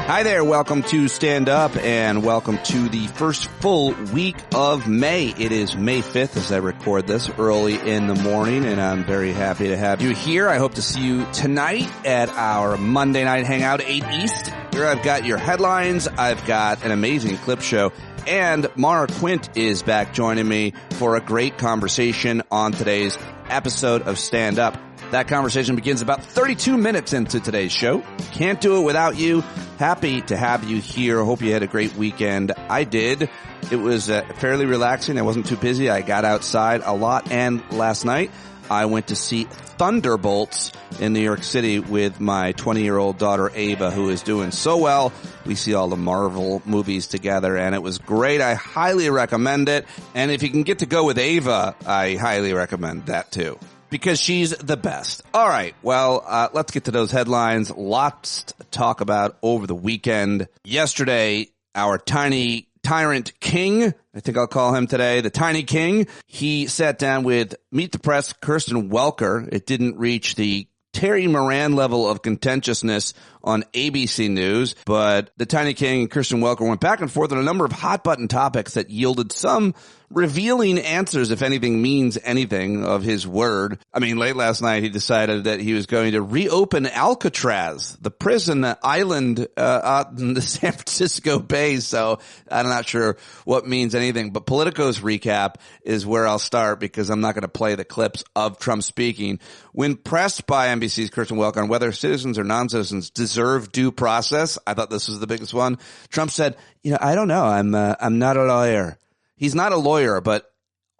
Hi there, welcome to Stand Up and welcome to the first full week of May. It is May 5th as I record this early in the morning, and I'm very happy to have you here. I hope to see you tonight at our Monday night hangout, 8 East. Here I've got your headlines, I've got an amazing clip show, and Maura Quint is back joining me for a great conversation on today's episode of Stand Up. That conversation begins about 32 minutes into today's show. Can't do it without you. Happy to have you here. Hope you had a great weekend. I did. It was fairly relaxing. I wasn't too busy. I got outside a lot. And last night, I went to see Thunderbolts in New York City with my 20-year-old daughter, Ava, who is doing so well. We see all the Marvel movies together, and it was great. I highly recommend it. And if you can get to go with Ava, I highly recommend that too, because she's the best. All right, well, let's get to those headlines. Lots to talk about over the weekend. Yesterday, our tiny tyrant king, I think I'll call him today, the tiny king, he sat down with Meet the Press Kirsten Welker. It didn't reach the Terry Moran level of contentiousness on ABC News, but the Tiny King and Kirsten Welker went back and forth on a number of hot-button topics that yielded some revealing answers, if anything means anything, of his word. I mean, late last night he decided that he was going to reopen Alcatraz, the prison island out in the San Francisco Bay, so I'm not sure what means anything. But Politico's recap is where I'll start, because I'm not going to play the clips of Trump speaking. When pressed by NBC's Kirsten Welker on whether citizens or non-citizens deserve due process, I thought this was the biggest one, Trump said, I don't know. I'm not a lawyer. He's not a lawyer, but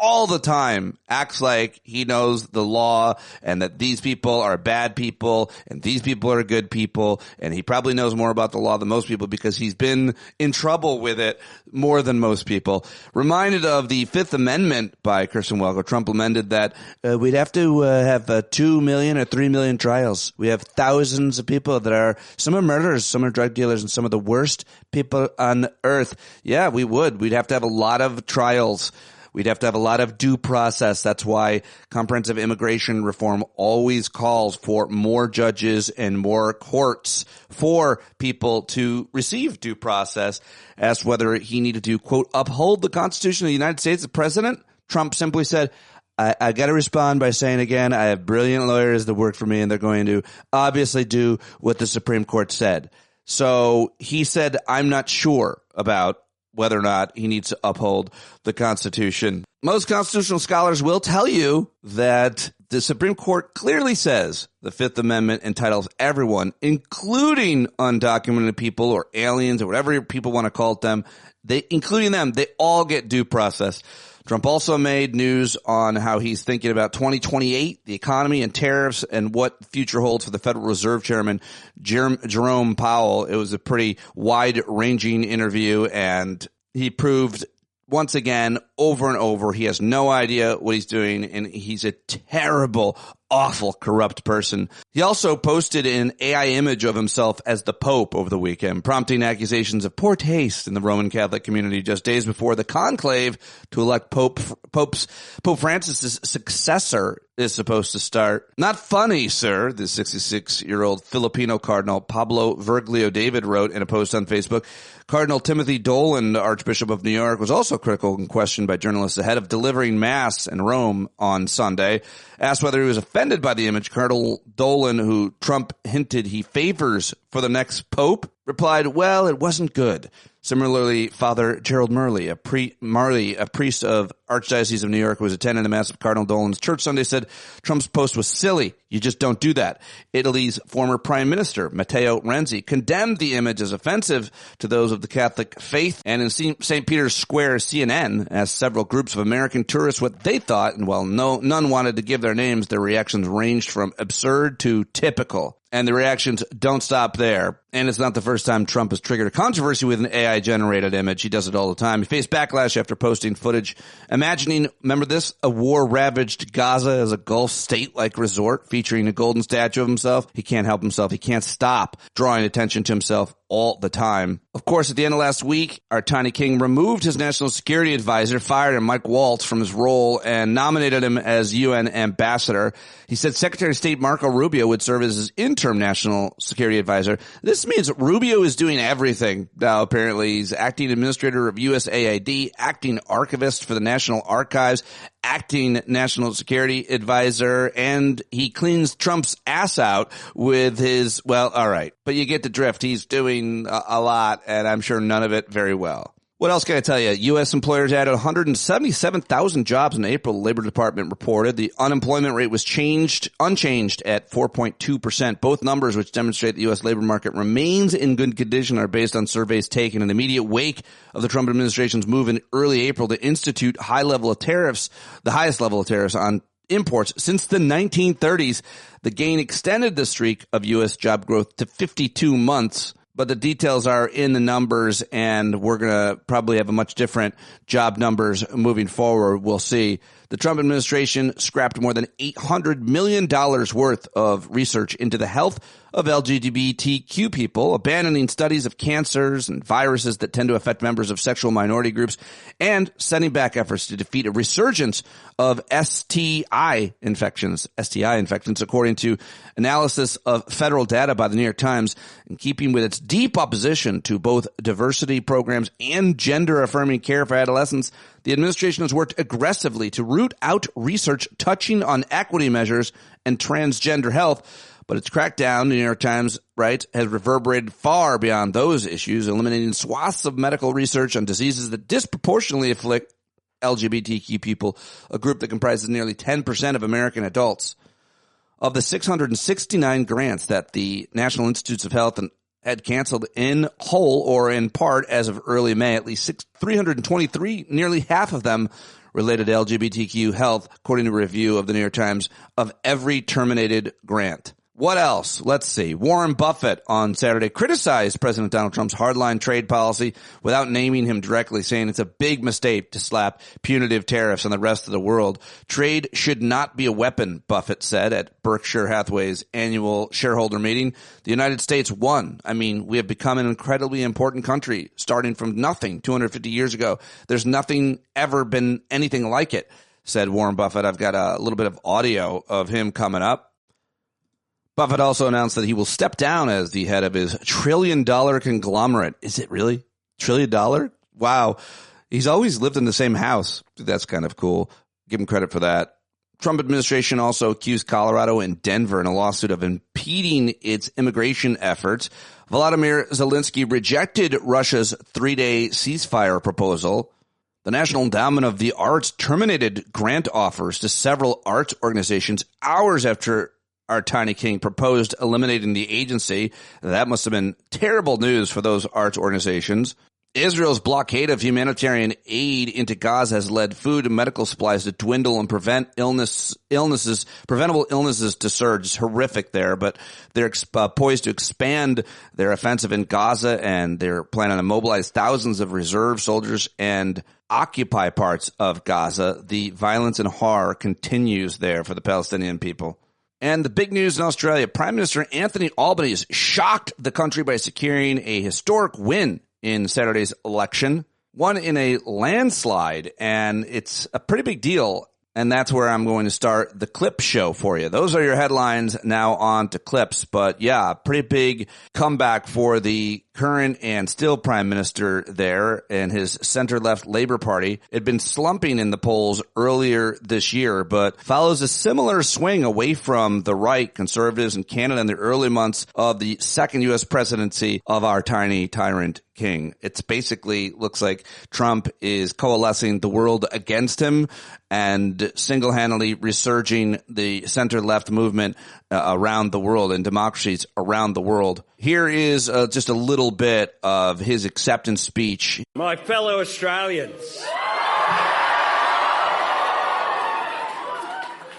all the time acts like he knows the law and that these people are bad people and these people are good people, and he probably knows more about the law than most people because he's been in trouble with it more than most people. Reminded of the Fifth Amendment by Kirsten Welker, Trump amended that we'd have to have 2 million or 3 million trials. We have thousands of people that are, some are murderers, some are drug dealers, and some of the worst people on earth. Yeah, we would. We'd have to have a lot of trials. We'd have to have a lot of due process. That's why comprehensive immigration reform always calls for more judges and more courts for people to receive due process. Asked whether he needed to, quote, uphold the Constitution of the United States as president, Trump simply said, I got to respond by saying again, I have brilliant lawyers that work for me, and they're going to obviously do what the Supreme Court said. So he said, I'm not sure about whether or not he needs to uphold the Constitution. Most constitutional scholars will tell you that the Supreme Court clearly says the Fifth Amendment entitles everyone, including undocumented people or aliens or whatever people want to call them, including them, they all get due process. Trump also made news on how he's thinking about 2028, the economy and tariffs, and what the future holds for the Federal Reserve Chairman, Jerome Powell. It was a pretty wide-ranging interview, and he proved once again, over and over, he has no idea what he's doing, and he's a terrible, awful, corrupt person. He also posted an AI image of himself as the Pope over the weekend, prompting accusations of poor taste in the Roman Catholic community just days before the conclave to elect Pope Francis's successor is supposed to start. Not funny, sir, the 66-year-old Filipino Cardinal Pablo Virgilio David wrote in a post on Facebook. Cardinal Timothy Dolan, Archbishop of New York, was also critical and questioned by journalists ahead of delivering Mass in Rome on Sunday. Asked whether he was offended by the image, Cardinal Dolan, who Trump hinted he favors for the next pope, replied, well, it wasn't good. Similarly, Father Gerald Marley, a priest of Archdiocese of New York who was attending the Mass of Cardinal Dolan's church Sunday, said Trump's post was silly. You just don't do that. Italy's former Prime Minister, Matteo Renzi, condemned the image as offensive to those of the Catholic faith. And in St. Peter's Square, CNN asked several groups of American tourists what they thought, and while none wanted to give their names, their reactions ranged from absurd to typical. And the reactions don't stop there. And it's not the first time Trump has triggered a controversy with an AI-generated image. He does it all the time. He faced backlash after posting footage imagining, remember this, a war-ravaged Gaza as a Gulf state-like resort featuring a golden statue of himself. He can't help himself. He can't stop drawing attention to himself all the time. Of course, at the end of last week, our tiny king removed his national security advisor, fired him, Mike Waltz, from his role and nominated him as UN ambassador. He said Secretary of State Marco Rubio would serve as his interim national security advisor. This means Rubio is doing everything now, apparently. He's acting administrator of USAID, acting archivist for the National Archives, acting national security advisor, and he cleans Trump's ass out with his, well, all right, but you get the drift. He's doing a lot, and I'm sure none of it very well. What else can I tell you? U.S. employers added 177,000 jobs in April, the Labor Department reported. The unemployment rate was unchanged at 4.2%. Both numbers, which demonstrate the U.S. labor market remains in good condition, are based on surveys taken in the immediate wake of the Trump administration's move in early April to institute the highest level of tariffs on imports since the 1930s. The gain extended the streak of U.S. job growth to 52 months. But the details are in the numbers, and we're going to probably have a much different job numbers moving forward. We'll see. The Trump administration scrapped more than $800 million worth of research into the health of LGBTQ people, abandoning studies of cancers and viruses that tend to affect members of sexual minority groups, and setting back efforts to defeat a resurgence of STI infections, according to analysis of federal data by the New York Times. In keeping with its deep opposition to both diversity programs and gender-affirming care for adolescents, the administration has worked aggressively to root out research touching on equity measures and transgender health. But its crackdown, the New York Times writes, has reverberated far beyond those issues, eliminating swaths of medical research on diseases that disproportionately afflict LGBTQ people, a group that comprises nearly 10% of American adults. Of the 669 grants that the National Institutes of Health had canceled in whole or in part as of early May, at least 323, nearly half of them related to LGBTQ health, according to a review of the New York Times, of every terminated grant. What else? Let's see. Warren Buffett on Saturday criticized President Donald Trump's hardline trade policy without naming him directly, saying it's a big mistake to slap punitive tariffs on the rest of the world. Trade should not be a weapon, Buffett said at Berkshire Hathaway's annual shareholder meeting. The United States won. I mean, we have become an incredibly important country, starting from nothing 250 years ago. There's nothing ever been anything like it, said Warren Buffett. I've got a little bit of audio of him coming up. Buffett also announced that he will step down as the head of his trillion-dollar conglomerate. Is it really? $1 trillion? Wow. He's always lived in the same house. That's kind of cool. Give him credit for that. Trump administration also accused Colorado and Denver in a lawsuit of impeding its immigration efforts. Volodymyr Zelensky rejected Russia's 3-day ceasefire proposal. The National Endowment of the Arts terminated grant offers to several arts organizations hours after our tiny king proposed eliminating the agency. That must have been terrible news for those arts organizations. Israel's blockade of humanitarian aid into Gaza has led food and medical supplies to dwindle and preventable illnesses to surge. It's horrific there, but they're poised to expand their offensive in Gaza, and they're planning to mobilize thousands of reserve soldiers and occupy parts of Gaza. The violence and horror continues there for the Palestinian people. And the big news in Australia, Prime Minister Anthony Albanese shocked the country by securing a historic win in Saturday's election, won in a landslide, and it's a pretty big deal. And that's where I'm going to start the clip show for you. Those are your headlines. Now on to clips. But yeah, pretty big comeback for the current and still prime minister there and his center-left Labour Party. It had been slumping in the polls earlier this year, but follows a similar swing away from the right, Conservatives in Canada in the early months of the second U.S. presidency of our tiny tyrant king. It's basically looks like Trump is coalescing the world against him and single-handedly resurging the center-left movement around the world and democracies around the world. Here is just a little bit of his acceptance speech. My fellow Australians,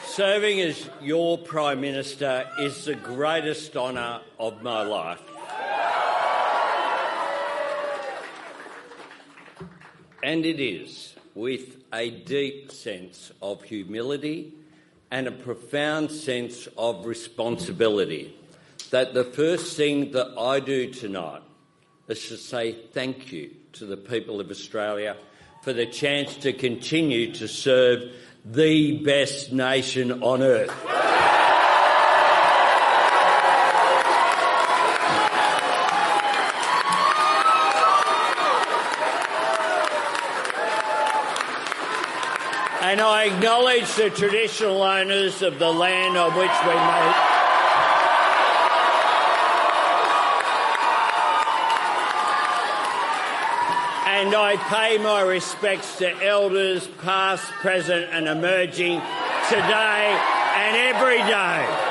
serving as your Prime Minister is the greatest honour of my life. And it is with a deep sense of humility and a profound sense of responsibility that the first thing that I do tonight is to say thank you to the people of Australia for the chance to continue to serve the best nation on earth. And I acknowledge the traditional owners of the land on which we meet. And I pay my respects to elders past, present and emerging today and every day.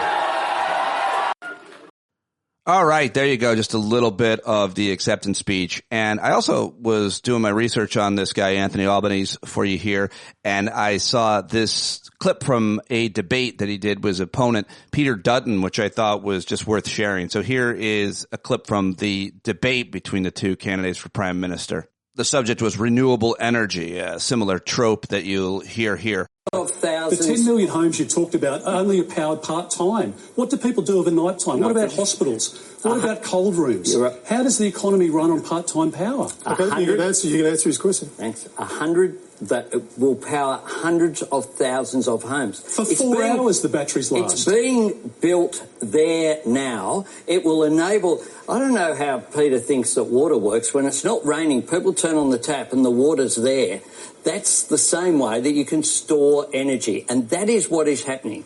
All right, there you go. Just a little bit of the acceptance speech. And I also was doing my research on this guy, Anthony Albanese, for you here. And I saw this clip from a debate that he did with his opponent, Peter Dutton, which I thought was just worth sharing. So here is a clip from the debate between the two candidates for prime minister. The subject was renewable energy, a similar trope that you'll hear here. The 10 million homes you talked about only are powered part-time. What do people do overnight time? What about hospitals? What about cold rooms? Right. How does the economy run on part-time power? Okay, you can answer his question. Thanks. 100 that will power hundreds of thousands of homes. For 4 hours the batteries last. It's being built there now. It will enable... I don't know how Peter thinks that water works. When it's not raining, people turn on the tap and the water's there. That's the same way that you can store energy. And that is what is happening.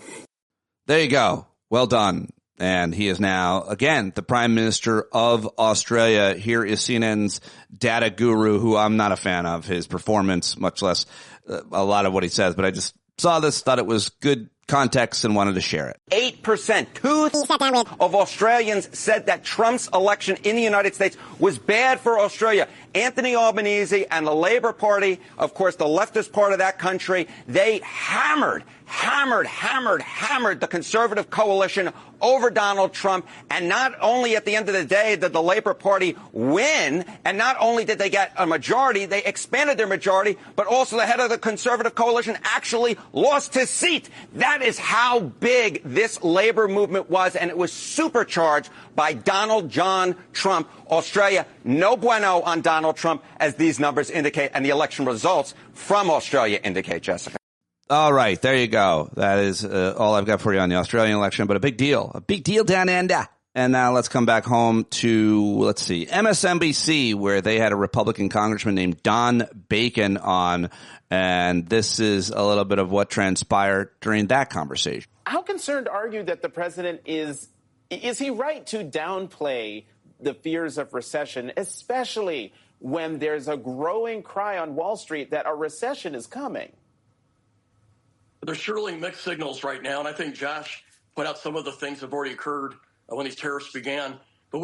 There you go. Well done. And he is now, again, the Prime Minister of Australia. Here is CNN's data guru, who I'm not a fan of his performance, much less a lot of what he says. But I just saw this, thought it was good context, and wanted to share it. 8%, 2/3 of Australians said that Trump's election in the United States was bad for Australia. Anthony Albanese and the Labour Party, of course, the leftist part of that country, they hammered the Conservative coalition over Donald Trump. And not only at the end of the day did the Labour Party win, and not only did they get a majority, they expanded their majority, but also the head of the Conservative coalition actually lost his seat. That is how big this Labour movement was, and it was supercharged by Donald John Trump. Australia, no bueno on Donald Trump, as these numbers indicate, and the election results from Australia indicate, Jessica. All right, there you go. That is all I've got for you on the Australian election, but a big deal down under. And now let's come back home to, let's see, MSNBC, where they had a Republican congressman named Don Bacon on, and this is a little bit of what transpired during that conversation. How concerned are you that the president is he right to downplay the fears of recession, especially when there's a growing cry on Wall Street that a recession is coming? There's surely mixed signals right now, and I think Josh put out some of the things that have already occurred when these tariffs began. But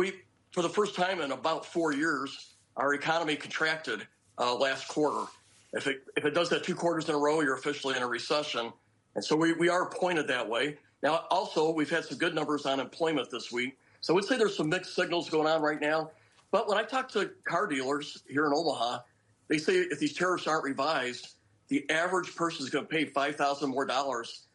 for the first time in about 4 years, our economy contracted last quarter. If it does that 2 quarters in a row, you're officially in a recession. And so we are pointed that way. Now, also, we've had some good numbers on employment this week. So I would say there's some mixed signals going on right now. But when I talk to car dealers here in Omaha, they say if these tariffs aren't revised, the average person is going to pay $5,000 more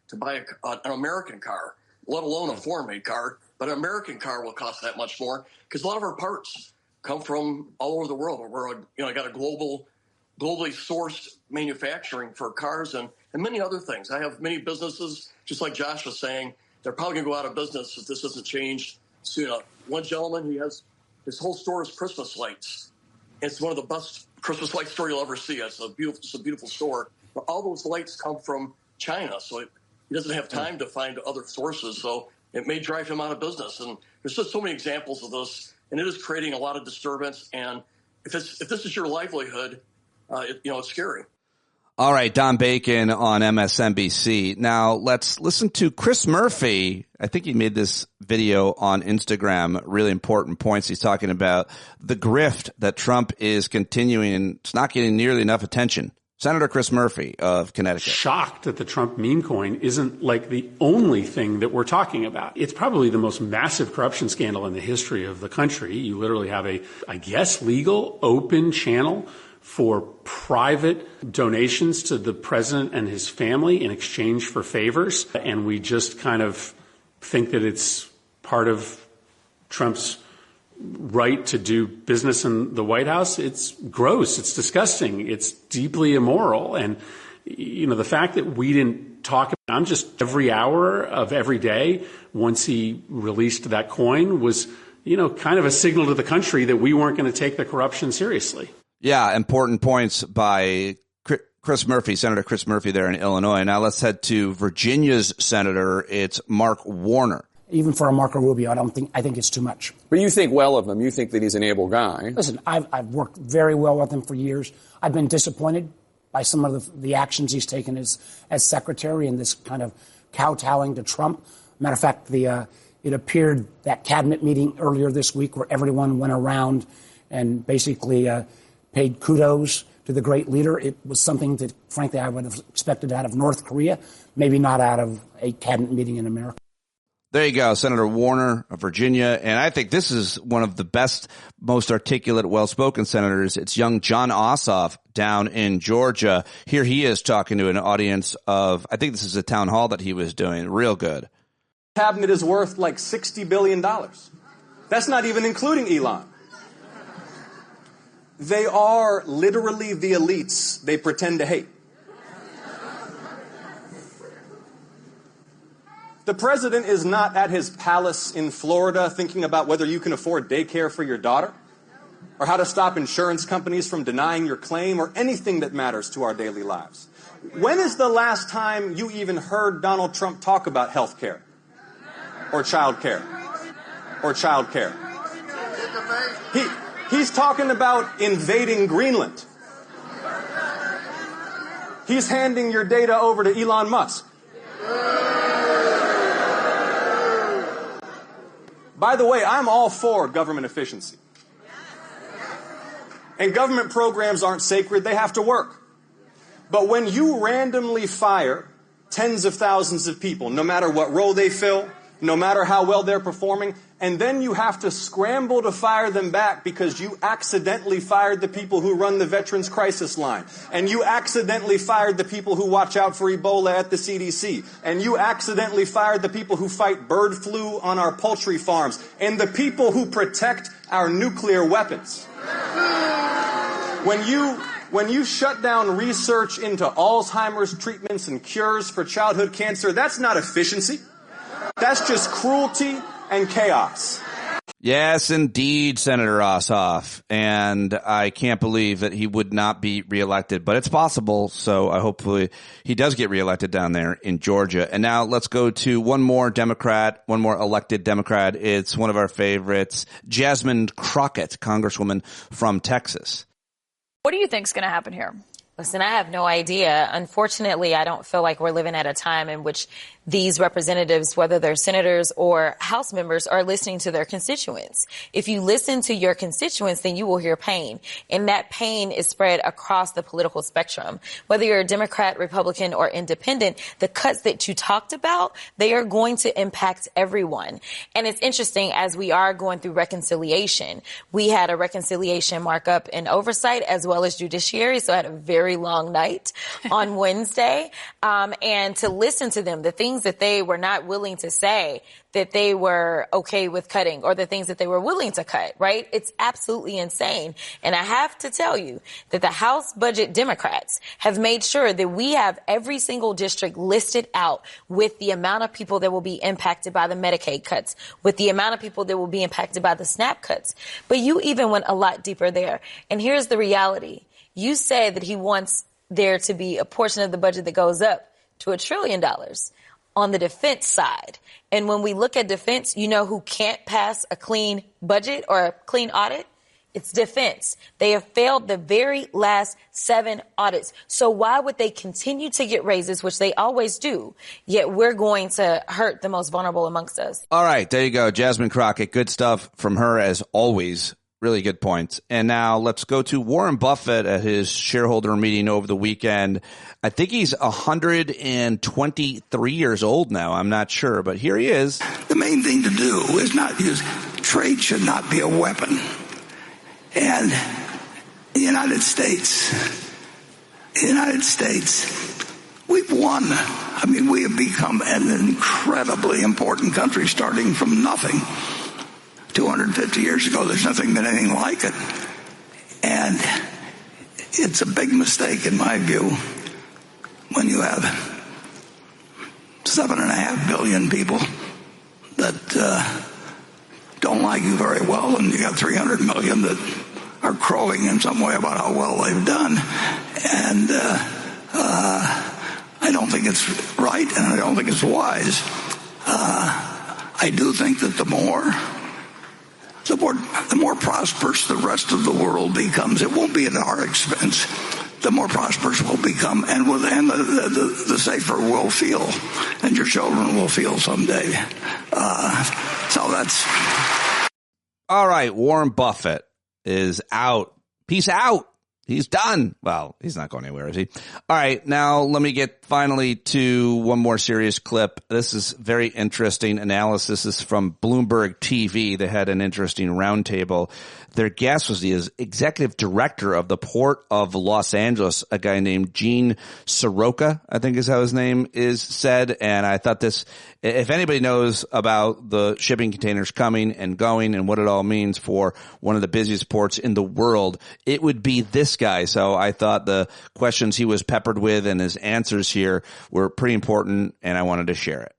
to buy an American car, let alone a foreign-made car. But an American car will cost that much more because a lot of our parts come from all over the world. We're got a globally sourced manufacturing for cars and many other things. I have many businesses, just like Josh was saying, they're probably going to go out of business if this doesn't change soon. One gentleman, his whole store is Christmas lights. It's one of the best Christmas light store you'll ever see. It's a beautiful store. But all those lights come from China, so he doesn't have time to find other sources. So it may drive him out of business. And there's just so many examples of this, and it is creating a lot of disturbance. And if this is your livelihood, it's scary. All right, Don Bacon on MSNBC. Now let's listen to Chris Murphy. I think he made this video on Instagram, really important points. He's talking about the grift that Trump is continuing, and it's not getting nearly enough attention. Senator Chris Murphy of Connecticut. Shocked that the Trump meme coin isn't like the only thing that we're talking about. It's probably the most massive corruption scandal in the history of the country. You literally have a, I guess, legal open channel for private donations to the president and his family in exchange for favors. And we just kind of think that it's part of Trump's right to do business in the White House, it's gross, it's disgusting, it's deeply immoral. And, the fact that we didn't talk about him just every hour of every day once he released that coin was, kind of a signal to the country that we weren't going to take the corruption seriously. Yeah, important points by Chris Murphy, Senator Chris Murphy there in Illinois. Now let's head to Virginia's senator. It's Mark Warner. Even for a Marco Rubio, I think it's too much. But you think well of him. You think that he's an able guy. Listen, I've worked very well with him for years. I've been disappointed by some of the actions he's taken as secretary and this kind of kowtowing to Trump. Matter of fact, it appeared that cabinet meeting earlier this week where everyone went around and basically paid kudos to the great leader. It was something that, frankly, I would have expected out of North Korea, maybe not out of a cabinet meeting in America. There you go, Senator Warner of Virginia. And I think this is one of the best, most articulate, well-spoken senators. It's young Jon Ossoff down in Georgia. Here he is talking to an audience of, I think this is a town hall that he was doing. Real good. Cabinet is worth like $60 billion. That's not even including Elon. They are literally the elites they pretend to hate. The president is not at his palace in Florida thinking about whether you can afford daycare for your daughter, or how to stop insurance companies from denying your claim, or anything that matters to our daily lives. When is the last time you even heard Donald Trump talk about health care, or child care, or child care? He's talking about invading Greenland. He's handing your data over to Elon Musk. By the way, I'm all for government efficiency. And government programs aren't sacred, they have to work. But when you randomly fire tens of thousands of people, no matter what role they fill, no matter how well they're performing, and then you have to scramble to fire them back because you accidentally fired the people who run the Veterans Crisis Line, and you accidentally fired the people who watch out for Ebola at the CDC, and you accidentally fired the people who fight bird flu on our poultry farms, and the people who protect our nuclear weapons. When you shut down research into Alzheimer's treatments and cures for childhood cancer, that's not efficiency. That's just cruelty and chaos. Yes, indeed, Senator Ossoff. And I can't believe that he would not be reelected, but it's possible. So hopefully he does get reelected down there in Georgia. And now let's go to one more elected Democrat. It's one of our favorites, Jasmine Crockett, Congresswoman from Texas. What do you think is going to happen here? Listen, I have no idea. Unfortunately, I don't feel like we're living at a time in which these representatives, whether they're senators or House members, are listening to their constituents. If you listen to your constituents, then you will hear pain. And that pain is spread across the political spectrum. Whether you're a Democrat, Republican, or independent, the cuts that you talked about, they are going to impact everyone. And it's interesting, as we are going through reconciliation, we had a reconciliation markup in oversight as well as judiciary, so I had a very long night on Wednesday. And to listen to them, the things that they were not willing to say that they were okay with cutting, or the things that they were willing to cut, right? It's absolutely insane. And I have to tell you that the House budget Democrats have made sure that we have every single district listed out with the amount of people that will be impacted by the Medicaid cuts, with the amount of people that will be impacted by the SNAP cuts. But you even went a lot deeper there. And here's the reality. You said that he wants there to be a portion of the budget that goes up to $1 trillion on the defense side. And when we look at defense, you know who can't pass a clean budget or a clean audit? It's defense. They have failed the very last 7 audits. So why would they continue to get raises, which they always do, yet we're going to hurt the most vulnerable amongst us? All right, there you go. Jasmine Crockett. Good stuff from her as always. Really good points. And now let's go to Warren Buffett at his shareholder meeting over the weekend. I think he's 123 years old now. I'm not sure, but here he is. The main thing to do is not use trade should not be a weapon. And the United States, we've won. I mean, we have become an incredibly important country starting from nothing 250 years ago. There's nothing been anything like it. And it's a big mistake, in my view, when you have 7.5 billion people that don't like you very well, and you got 300 million that are crowing in some way about how well they've done. And I don't think it's right, and I don't think it's wise. I do think that the more prosperous the rest of the world becomes, it won't be at our expense. The more prosperous we'll become, and the safer we'll feel, and your children will feel someday. So that's... All right, Warren Buffett is out. Peace out. He's done. Well, he's not going anywhere, is he? All right, now let me get finally to one more serious clip. This is very interesting analysis. This is from Bloomberg TV. They had an interesting roundtable. Their guest was the executive director of the Port of Los Angeles, a guy named Gene Soroka, I think is how his name is said. And I thought this, if anybody knows about the shipping containers coming and going and what it all means for one of the busiest ports in the world, it would be this guy. So I thought the questions he was peppered with and his answers here were pretty important, and I wanted to share it.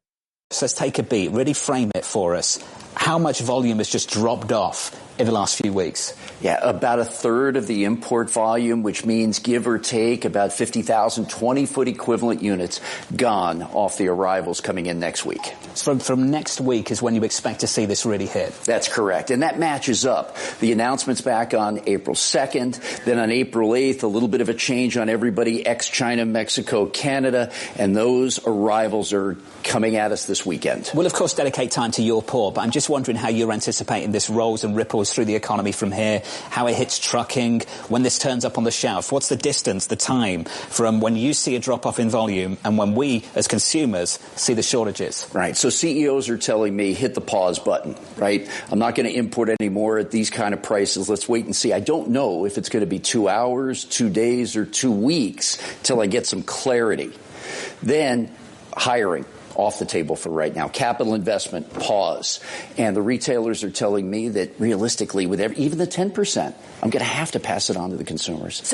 So let's take a beat, really frame it for us. How much volume has just dropped off in the last few weeks? Yeah, about a third of the import volume, which means give or take about 50,000 20-foot equivalent units gone off the arrivals coming in next week. So from next week is when you expect to see this really hit? That's correct. And that matches up. The announcement's back on April 2nd. Then on April 8th, a little bit of a change on everybody, ex-China, Mexico, Canada. And those arrivals are coming at us this weekend. We'll, of course, dedicate time to your port, but I'm just wondering how you're anticipating this rolls and ripples through the economy from here, how it hits trucking, when this turns up on the shelf. What's the distance, the time from when you see a drop-off in volume and when we, as consumers, see the shortages? Right. So CEOs are telling me, hit the pause button, right? I'm not going to import anymore at these kind of prices. Let's wait and see. I don't know if it's going to be 2 hours, 2 days, or 2 weeks till I get some clarity. Then hiring. Off the table for right now. Capital investment, pause. And the retailers are telling me that realistically, with even the 10%, I'm going to have to pass it on to the consumers.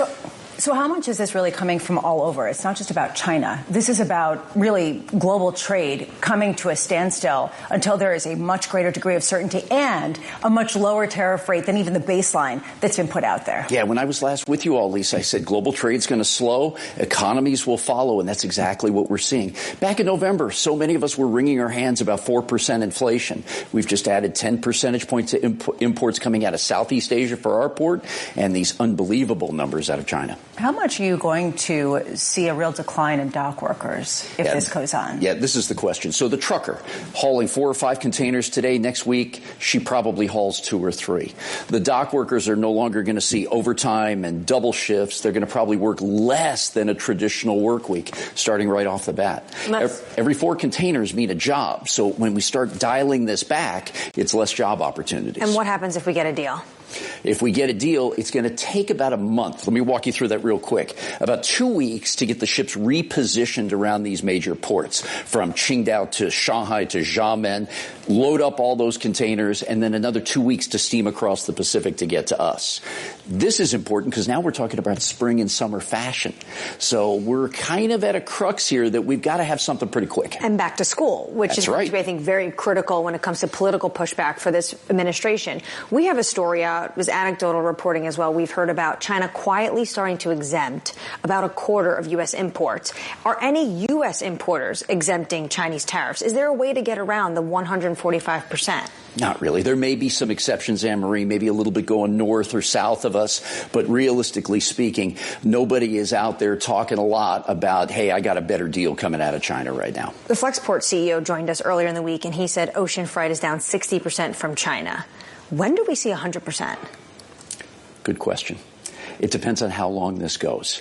So how much is this really coming from all over? It's not just about China. This is about really global trade coming to a standstill until there is a much greater degree of certainty and a much lower tariff rate than even the baseline that's been put out there. Yeah, when I was last with you all, Lisa, I said global trade's going to slow, economies will follow, and that's exactly what we're seeing. Back in November, so many of us were wringing our hands about 4% inflation. We've just added 10 percentage points to imports coming out of Southeast Asia for our port, and these unbelievable numbers out of China. How much are you going to see a real decline in dock workers if this goes on? Yeah, this is the question. So the trucker hauling 4 or 5 containers today, next week, she probably hauls 2 or 3. The dock workers are no longer going to see overtime and double shifts. They're going to probably work less than a traditional work week, starting right off the bat. Every 4 containers mean a job. So when we start dialing this back, it's less job opportunities. And what happens if we get a deal? If we get a deal, it's going to take about a month. Let me walk you through that real quick. About 2 weeks to get the ships repositioned around these major ports, from Qingdao to Shanghai to Xiamen, load up all those containers, and then another 2 weeks to steam across the Pacific to get to us. This is important because now we're talking about spring and summer fashion. So we're kind of at a crux here that we've got to have something pretty quick. And back to school, which is going to be, I think, very critical when it comes to political pushback for this administration. We have a story out. It was anecdotal reporting as well. We've heard about China quietly starting to exempt about a quarter of U.S. imports. Are any U.S. importers exempting Chinese tariffs? Is there a way to get around the 145%? Not really. There may be some exceptions, Anne-Marie, maybe a little bit going north or south of us. But realistically speaking, nobody is out there talking a lot about, hey, I got a better deal coming out of China right now. The Flexport CEO joined us earlier in the week, and he said ocean freight is down 60% from China. When do we see 100%? Good question. It depends on how long this goes.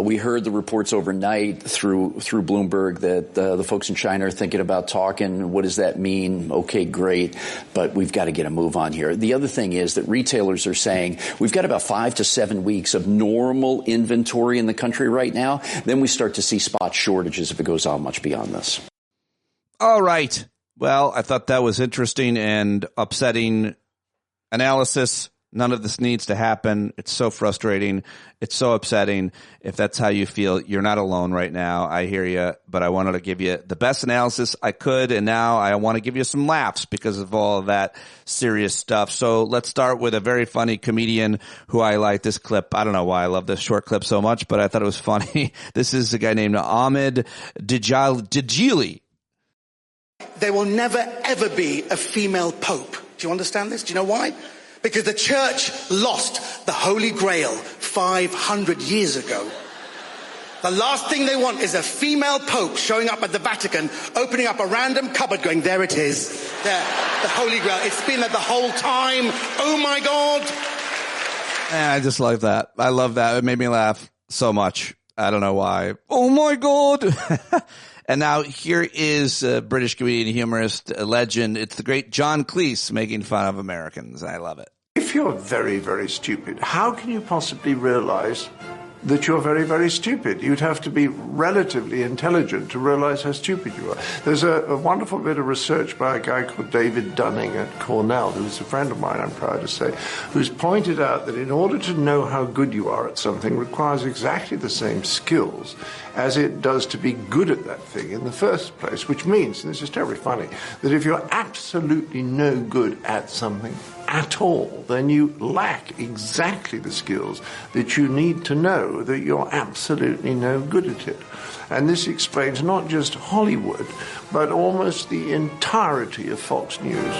We heard the reports overnight through Bloomberg that the folks in China are thinking about talking. What does that mean? Okay, great. But we've got to get a move on here. The other thing is that retailers are saying we've got about 5 to 7 weeks of normal inventory in the country right now. Then we start to see spot shortages if it goes on much beyond this. All right. Well, I thought that was interesting and upsetting analysis. None of this needs to happen. It's so frustrating. It's so upsetting. If that's how you feel, you're not alone right now. I hear you, but I wanted to give you the best analysis I could, and now I want to give you some laughs because of all of that serious stuff. So let's start with a very funny comedian who I like. This clip, I don't know why I love this short clip so much, but I thought it was funny. This is a guy named Ahmed Djili. There will never, ever be a female pope. Do you understand this? Do you know why? Because the church lost the Holy Grail 500 years ago. The last thing they want is a female pope showing up at the Vatican, opening up a random cupboard going, there it is. There, the Holy Grail. It's been there the whole time. Oh my God. I just like that. I love that. It made me laugh so much. I don't know why. Oh my God. And now here is a British comedian, humorist, a legend. It's the great John Cleese making fun of Americans. I love it. If you're very, very stupid, how can you possibly realize that you're very, very stupid? You'd have to be relatively intelligent to realize how stupid you are. There's a wonderful bit of research by a guy called David Dunning at Cornell, who's a friend of mine, I'm proud to say, who's pointed out that in order to know how good you are at something requires exactly the same skills as it does to be good at that thing in the first place, which means, and this is terribly funny, that if you're absolutely no good at something at all, then you lack exactly the skills that you need to know that you're absolutely no good at it. And this explains not just Hollywood, but almost the entirety of Fox News.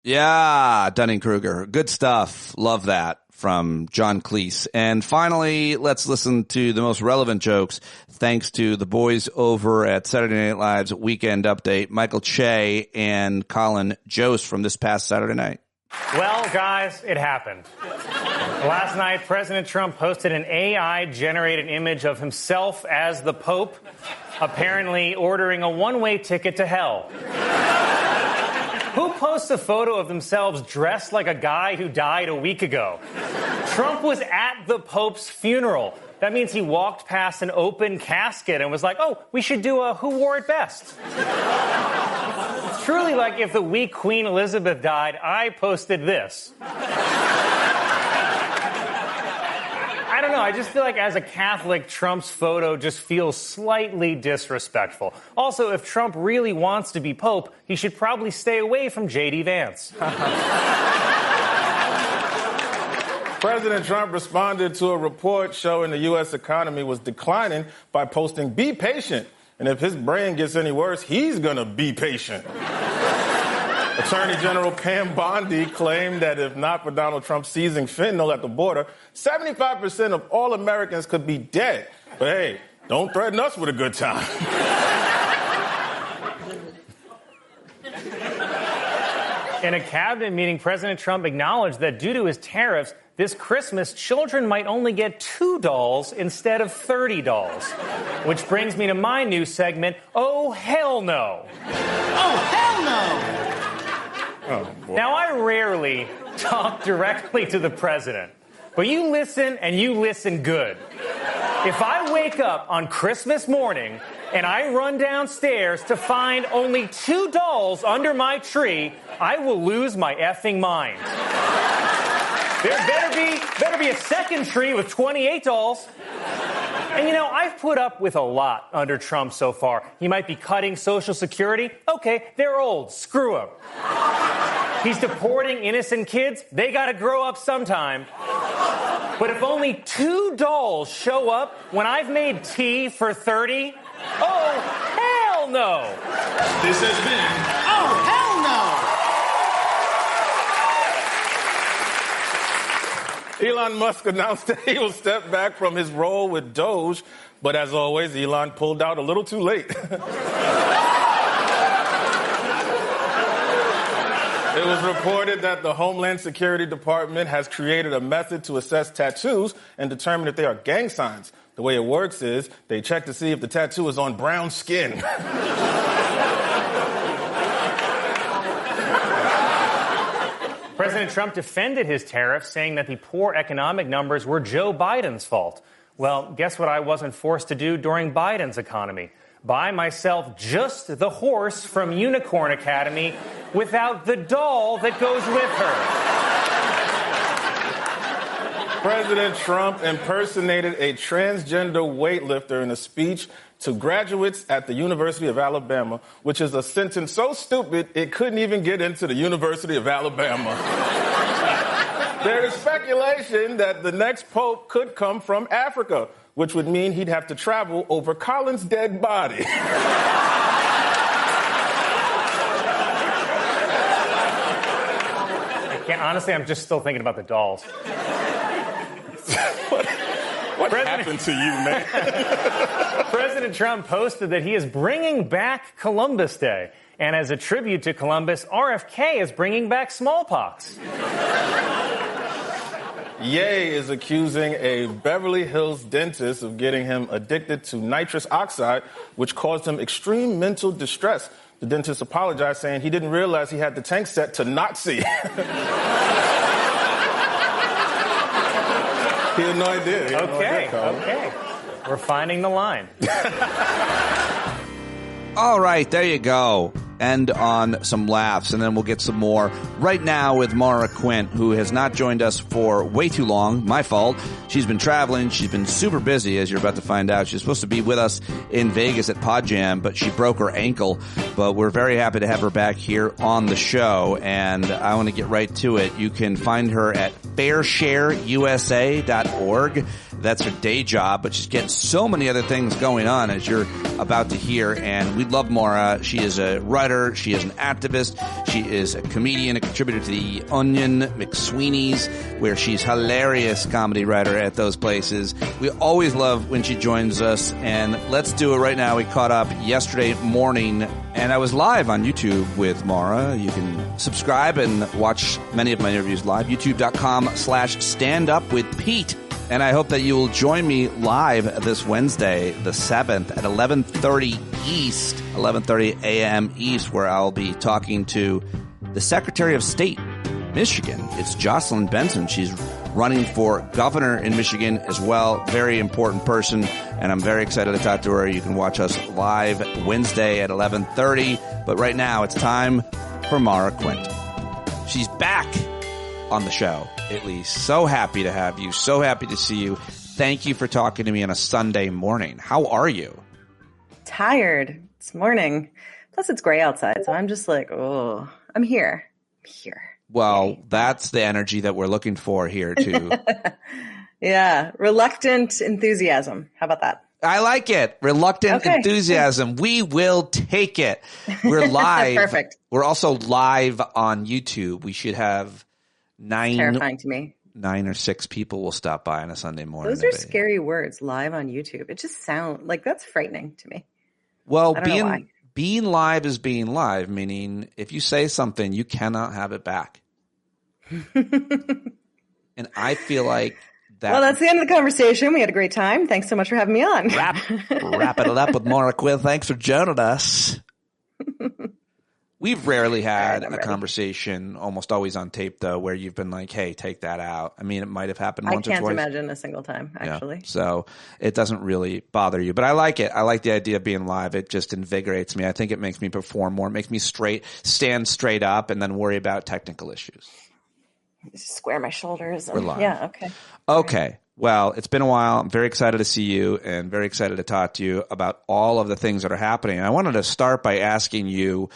Yeah, Dunning-Kruger. Good stuff. Love that from John Cleese. And finally, let's listen to the most relevant jokes thanks to the boys over at Saturday Night Live's Weekend Update, Michael Che and Colin Jost from this past Saturday night. Well, guys, it happened. Last night, President Trump posted an AI-generated image of himself as the Pope, apparently ordering a one-way ticket to hell. Who posts a photo of themselves dressed like a guy who died a week ago? Trump was at the Pope's funeral. That means he walked past an open casket and was like, oh, we should do a who wore it best. It's truly like if the week Queen Elizabeth died, I posted this. I don't know. I just feel like as a Catholic, Trump's photo just feels slightly disrespectful. Also, if Trump really wants to be Pope, he should probably stay away from J.D. Vance. President Trump responded to a report showing the U.S. economy was declining by posting, "Be patient. And if his brain gets any worse, he's going to be patient." Attorney General Pam Bondi claimed that if not for Donald Trump seizing fentanyl at the border, 75% of all Americans could be dead. But hey, don't threaten us with a good time. In a cabinet meeting, President Trump acknowledged that due to his tariffs, this Christmas, children might only get 2 dolls instead of 30 dolls. Which brings me to my new segment, Oh, Hell No. Oh, hell no! Oh, now, I rarely talk directly to the president, but you listen and you listen good. If I wake up on Christmas morning and I run downstairs to find only 2 dolls under my tree, I will lose my effing mind. There better be a second tree with 28 dolls. And, you know, I've put up with a lot under Trump so far. He might be cutting Social Security. Okay, they're old. Screw them. He's deporting innocent kids. They got to grow up sometime. But if only 2 dolls show up when I've made tea for 30, oh, hell no. This has been Oh, hell no. Elon Musk announced that he will step back from his role with Doge, but as always, Elon pulled out a little too late. It was reported that the Homeland Security Department has created a method to assess tattoos and determine if they are gang signs. The way it works is they check to see if the tattoo is on brown skin. President Trump defended his tariffs, saying that the poor economic numbers were Joe Biden's fault. Well, guess what I wasn't forced to do during Biden's economy? buy myself just the horse from Unicorn Academy without the doll that goes with her. President Trump impersonated a transgender weightlifter in a speech to graduates at the University of Alabama, which is a sentence so stupid it couldn't even get into the University of Alabama. There is speculation that the next pope could come from Africa, which would mean he'd have to travel over Colin's dead body. Honestly, I'm just still thinking about the dolls. What happened to you, man? President Trump posted that he is bringing back Columbus Day. And as a tribute to Columbus, RFK is bringing back smallpox. Ye is accusing a Beverly Hills dentist of getting him addicted to nitrous oxide, which caused him extreme mental distress. The dentist apologized, saying he didn't realize he had the tank set to Nazi. He had no idea. Okay. We're finding the line. All right, there you go. End on some laughs, and then we'll get some more right now with Maura Quint, who has not joined us for way too long. My fault. She's been traveling. She's been super busy, as you're about to find out. She's supposed to be with us in Vegas at Pod Jam, but she broke her ankle. But we're very happy to have her back here on the show, and I want to get right to it. You can find her at fairshareusa.org. That's her day job, but she's getting so many other things going on, as you're about to hear, and we love Maura. She is a writer, she is an activist, she is a comedian, a contributor to The Onion, McSweeney's, where she's hilarious comedy writer at those places. We always love when she joins us, and let's do it right now. We caught up yesterday morning, and I was live on YouTube with Maura. You can subscribe and watch many of my interviews live, youtube.com/standupwithpete. And I hope that you will join me live this Wednesday, the 7th, at 11:30 East, 11:30 a.m. East, where I'll be talking to the Secretary of State, Michigan. It's Jocelyn Benson. She's running for governor in Michigan as well. Very important person, and I'm very excited to talk to her. You can watch us live Wednesday at 11:30. But right now, it's time for Maura Quint. She's back on the show, at least. So happy to have you. So happy to see you. Thank you for talking to me on a Sunday morning. How are you? Tired. It's morning. Plus, it's gray outside, so I'm just like, oh, I'm here. Well, that's the energy that we're looking for here, too. Yeah. Reluctant enthusiasm. How about that? I like it. Reluctant enthusiasm. We will take it. We're live. Perfect. We're also live on YouTube. We should have terrifying to me. 9 or 6 people will stop by on a Sunday morning. Those are scary words, live on YouTube. It just sounds like that's frightening to me. Well, being live is being live, meaning if you say something, you cannot have it back. And I feel like that. Well, that's the end of the conversation. We had a great time. Thanks so much for having me on. Wrapping it up with Maura Quint. Thanks for joining us. We've rarely had a conversation, almost always on tape, though, where you've been like, hey, take that out. I mean, it might have happened once or twice. I can't imagine a single time, actually. Yeah, so it doesn't really bother you. But I like it. I like the idea of being live. It just invigorates me. I think it makes me perform more. It makes me stand straight up and then worry about technical issues. Just square my shoulders. We're live. Yeah, okay. Okay. Well, it's been a while. I'm very excited to see you and very excited to talk to you about all of the things that are happening. I wanted to start by asking you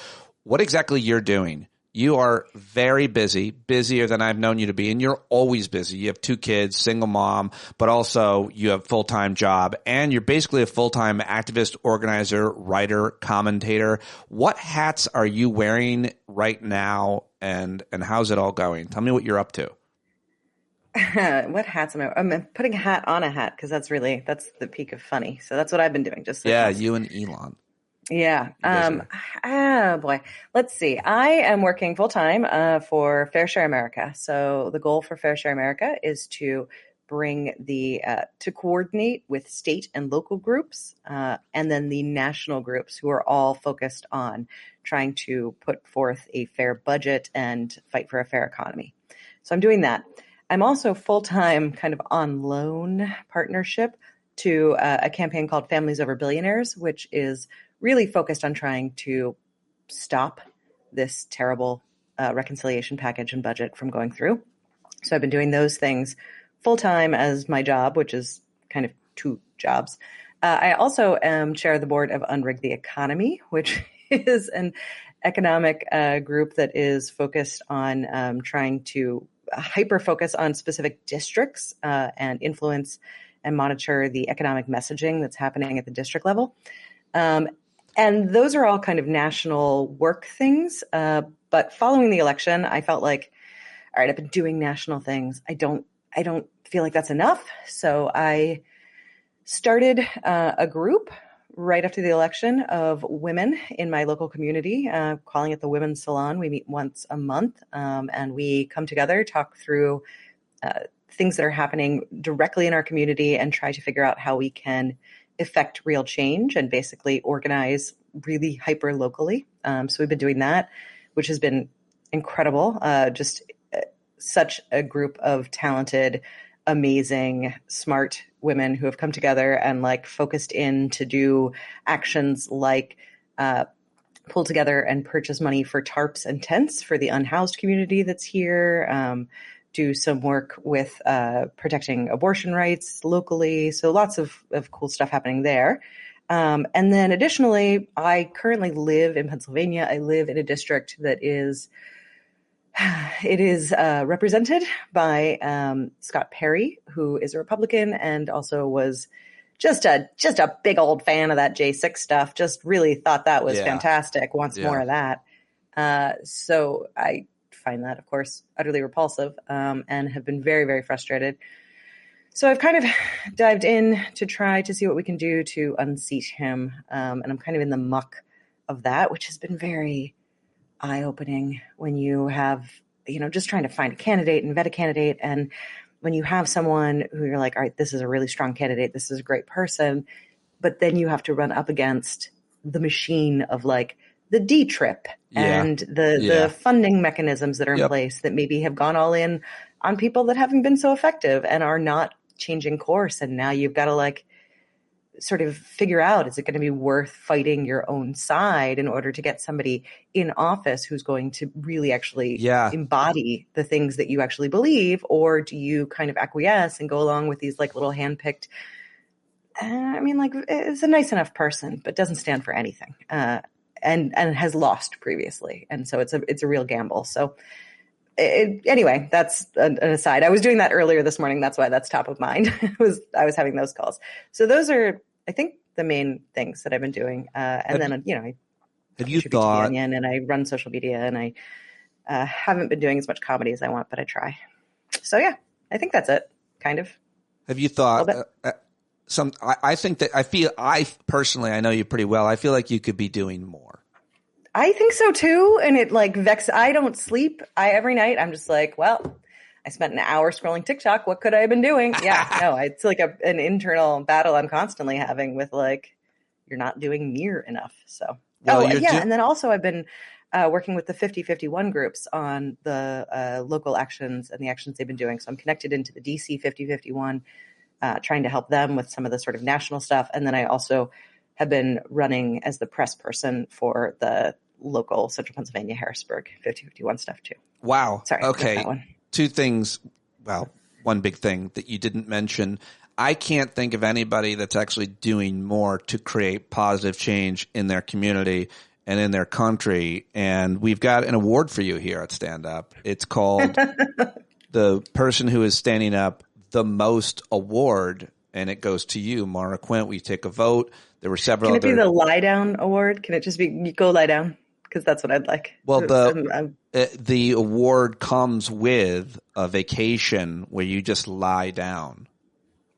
what exactly you're doing. You are very busy, busier than I've known you to be, and you're always busy. You have 2 kids, single mom, but also you have a full-time job, and you're basically a full-time activist, organizer, writer, commentator. What hats are you wearing right now, and how's it all going? Tell me what you're up to. What hats am I? I'm putting a hat on a hat because that's the peak of funny. So that's what I've been doing. You and Elon. Yeah. Boy. Let's see. I am working full time for Fair Share America. So the goal for Fair Share America is to bring to coordinate with state and local groups, and then the national groups who are all focused on trying to put forth a fair budget and fight for a fair economy. So I'm doing that. I'm also full time kind of on loan partnership to a campaign called Families Over Billionaires, which is really focused on trying to stop this terrible reconciliation package and budget from going through. So I've been doing those things full time as my job, which is kind of two jobs. I also am chair of the board of Unrig the Economy, which is an economic group that is focused on trying to hyper-focus on specific districts and influence and monitor the economic messaging that's happening at the district level. And those are all kind of national work things. But following the election, I felt like, all right, I've been doing national things. I don't feel like that's enough. So I started a group right after the election of women in my local community, calling it the Women's Salon. We meet once a month, and we come together, talk through things that are happening directly in our community and try to figure out how we can effect real change and basically organize really hyper locally. So we've been doing that, which has been incredible. Just such a group of talented, amazing, smart women who have come together and like focused in to do actions like pull together and purchase money for tarps and tents for the unhoused community that's here, do some work with protecting abortion rights locally. So lots of cool stuff happening there. And then additionally, I currently live in Pennsylvania. I live in a district that is represented by Scott Perry, who is a Republican and also was just a big old fan of that J6 stuff. Just really thought that was fantastic. Wants more of that. So I find that, of course, utterly repulsive, and have been very, very frustrated. So I've kind of dived in to try to see what we can do to unseat him. And I'm kind of in the muck of that, which has been very eye-opening when you have, just trying to find a candidate and vet a candidate. And when you have someone who you're like, all right, this is a really strong candidate, this is a great person, but then you have to run up against the machine of like the D-trip and the funding mechanisms that are in place that maybe have gone all in on people that haven't been so effective and are not changing course. And now you've got to like sort of figure out, is it going to be worth fighting your own side in order to get somebody in office who's going to really actually embody the things that you actually believe? Or do you kind of acquiesce and go along with these like little handpicked, it's a nice enough person, but doesn't stand for anything, and has lost previously. And so it's a real gamble. So anyway, that's an aside. I was doing that earlier this morning. That's why that's top of mind. I was having those calls. So those are, I think, the main things that I've been doing. And then, I contribute to The Onion, and I run social media, and I haven't been doing as much comedy as I want, but I try. So yeah, I think that's it, kind of. Have you thought I personally, I know you pretty well. I feel like you could be doing more. I think so too. And it like I don't sleep. Every night I'm just like, well, I spent an hour scrolling TikTok. What could I have been doing? Yeah, no, it's like an internal battle I'm constantly having with like, you're not doing near enough. So, and then also I've been working with the 50-51 groups on the local actions and the actions they've been doing. So I'm connected into the DC 50-51, trying to help them with some of the sort of national stuff. And then I also have been running as the press person for the local Central Pennsylvania Harrisburg 50-51 stuff too. Wow. Sorry. Okay. That one. Two things. Well, one big thing that you didn't mention. I can't think of anybody that's actually doing more to create positive change in their community and in their country. And we've got an award for you here at Stand Up. It's called the person who is standing up the most award. And it goes to you, Maura Quint. We take a vote. There were several Can it be the lie down award? Can it just be you go lie down? Because that's what I'd like. Well, the award comes with a vacation where you just lie down.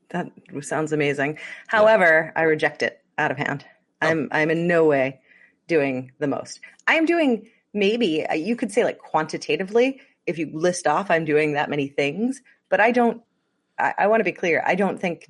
That sounds amazing. However, I reject it out of hand. I'm in no way doing the most. I am doing maybe, you could say like quantitatively, if you list off, I'm doing that many things, but I don't, I want to be clear. I don't think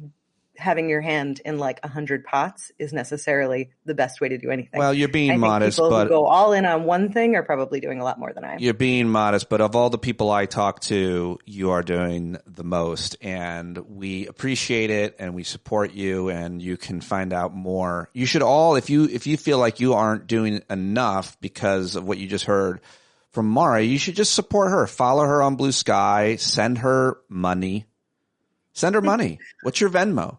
having your hand in like 100 pots is necessarily the best way to do anything. Well, you're being modest, people but who go all in on one thing are probably doing a lot more than I am. You're being modest, but of all the people I talk to, you are doing the most, and we appreciate it, and we support you, and you can find out more. You should all, if you feel like you aren't doing enough because of what you just heard from Maura, you should just support her. Follow her on Blue Sky. Send her money. Send her money. What's your Venmo?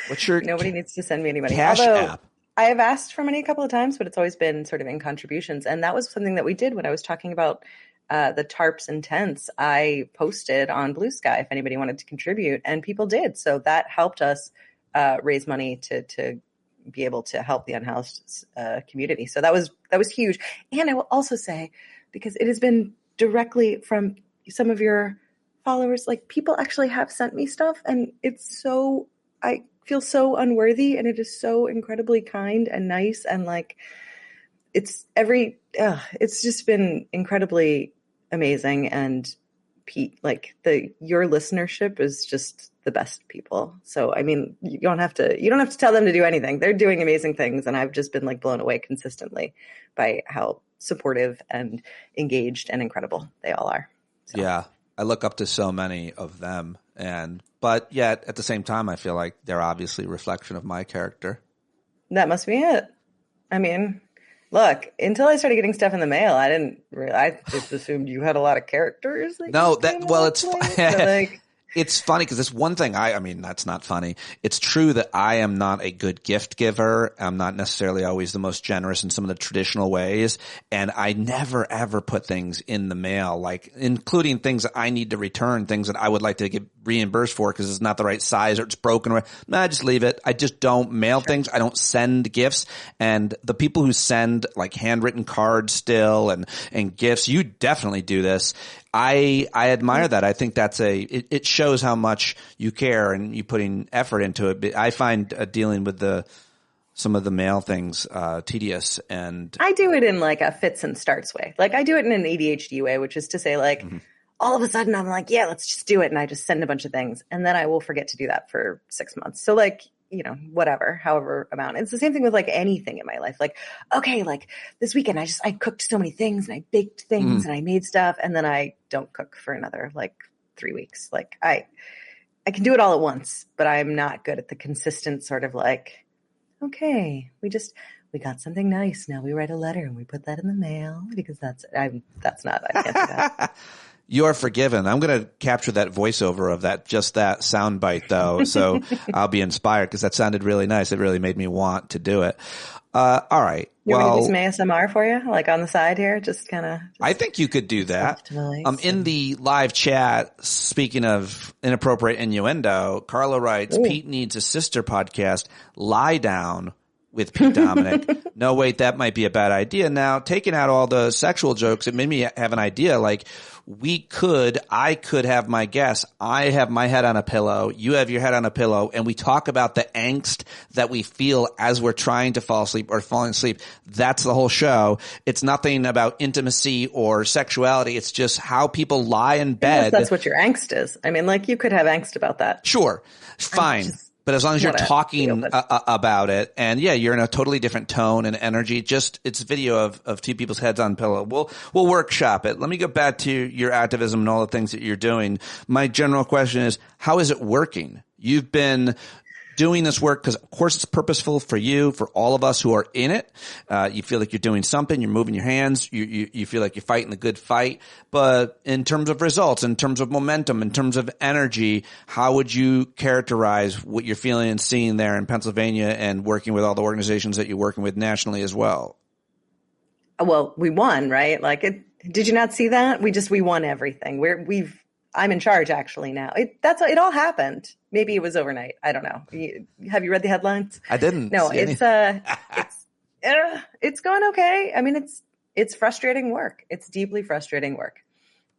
What's your Nobody needs to send me any money. Cash app? I have asked for money a couple of times, but it's always been sort of in contributions. And that was something that we did when I was talking about the tarps and tents. I posted on Blue Sky if anybody wanted to contribute, and people did. So that helped us raise money to be able to help the unhoused community. So that was huge. And I will also say, because it has been directly from some of your followers, like people actually have sent me stuff, and it's so, I feel so unworthy, and it is so incredibly kind and nice, and like it's just been incredibly amazing. And Pete, like your listenership is just the best people. So I mean, you don't have to tell them to do anything. They're doing amazing things, and I've just been like blown away consistently by how supportive and engaged and incredible they all are. So. Yeah. I look up to so many of them, but yet at the same time, I feel like they're obviously a reflection of my character. That must be it. I mean, look, until I started getting stuff in the mail, I just assumed you had a lot of characters. It's funny because it's one thing I mean, that's not funny. It's true that I am not a good gift giver. I'm not necessarily always the most generous in some of the traditional ways. And I never, ever put things in the mail, like including things that I need to return, things that I would like to get reimbursed for because it's not the right size or it's broken. I just leave it. I just don't mail things. I don't send gifts. And the people who send like handwritten cards still and gifts, you definitely do this. I admire that. I think that's it shows how much you care and you putting effort into it. But I find dealing with some of the mail things tedious, and I do it in like a fits and starts way. Like I do it in an ADHD way, which is to say like all of a sudden I'm like, yeah, let's just do it. And I just send a bunch of things, and then I will forget to do that for 6 months. So like, you know, whatever, however amount. It's the same thing with like anything in my life. Like, okay, like this weekend, I cooked so many things and I baked things and I made stuff, and then I don't cook for another like 3 weeks. Like I can do it all at once, but I'm not good at the consistent sort of like, okay, we got something nice. Now we write a letter and we put that in the mail because I can't do that. You are forgiven. I'm going to capture that voiceover of that soundbite though. So I'll be inspired because that sounded really nice. It really made me want to do it. All right. You want me to do some ASMR for you? Like on the side here? Just kind of. I think you could do that. In the live chat, speaking of inappropriate innuendo, Carla writes, Pete needs a sister podcast, Lie Down with Pete Dominic. No, wait, that might be a bad idea. Now, taking out all the sexual jokes, it made me have an idea. Like, I could have my guess. I have my head on a pillow. You have your head on a pillow. And we talk about the angst that we feel as we're trying to fall asleep or falling asleep. That's the whole show. It's nothing about intimacy or sexuality. It's just how people lie in bed. That's what your angst is. I mean, like you could have angst about that. Sure. Fine. But as long as you're talking about it, and yeah, you're in a totally different tone and energy. It's video of two people's heads on pillow. We'll workshop it. Let me go back to your activism and all the things that you're doing. My general question is, how is it working? You've been doing this work because, of course, it's purposeful for you, for all of us who are in it. You feel like you're doing something. You're moving your hands. You feel like you're fighting the good fight. But in terms of results, in terms of momentum, in terms of energy, how would you characterize what you're feeling and seeing there in Pennsylvania and working with all the organizations that you're working with nationally as well? Well, we won, right? Like, did you not see that? We won everything. I'm in charge actually now. It all happened. Maybe it was overnight. I don't know. Have you read the headlines? I didn't. No, it's going okay. I mean, it's frustrating work. It's deeply frustrating work.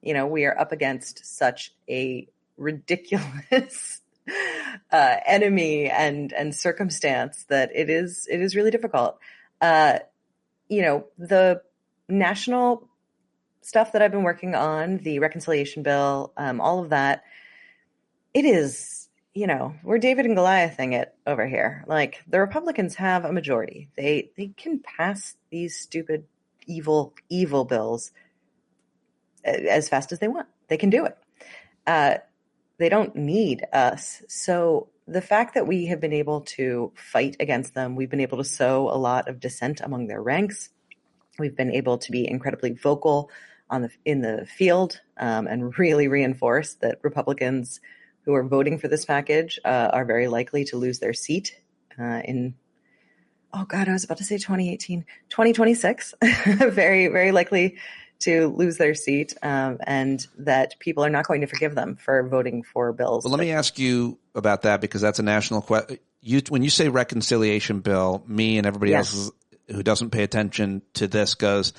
You know, we are up against such a ridiculous enemy and circumstance that it is really difficult. You know, the national stuff that I've been working on, the reconciliation bill, all of that, it is we're David and Goliathing it over here. Like, the Republicans have a majority. They can pass these stupid, evil bills as fast as they want. They can do it. They don't need us. So the fact that we have been able to fight against them, we've been able to sow a lot of dissent among their ranks. We've been able to be incredibly vocal in the field and really reinforce that Republicans who are voting for this package are very likely to lose their seat in, I was about to say 2018, 2026, very, very likely to lose their seat, and that people are not going to forgive them for voting for bills. Well, let me ask you about that, because that's a national question. When you say reconciliation bill, me and everybody else who doesn't pay attention to this goes,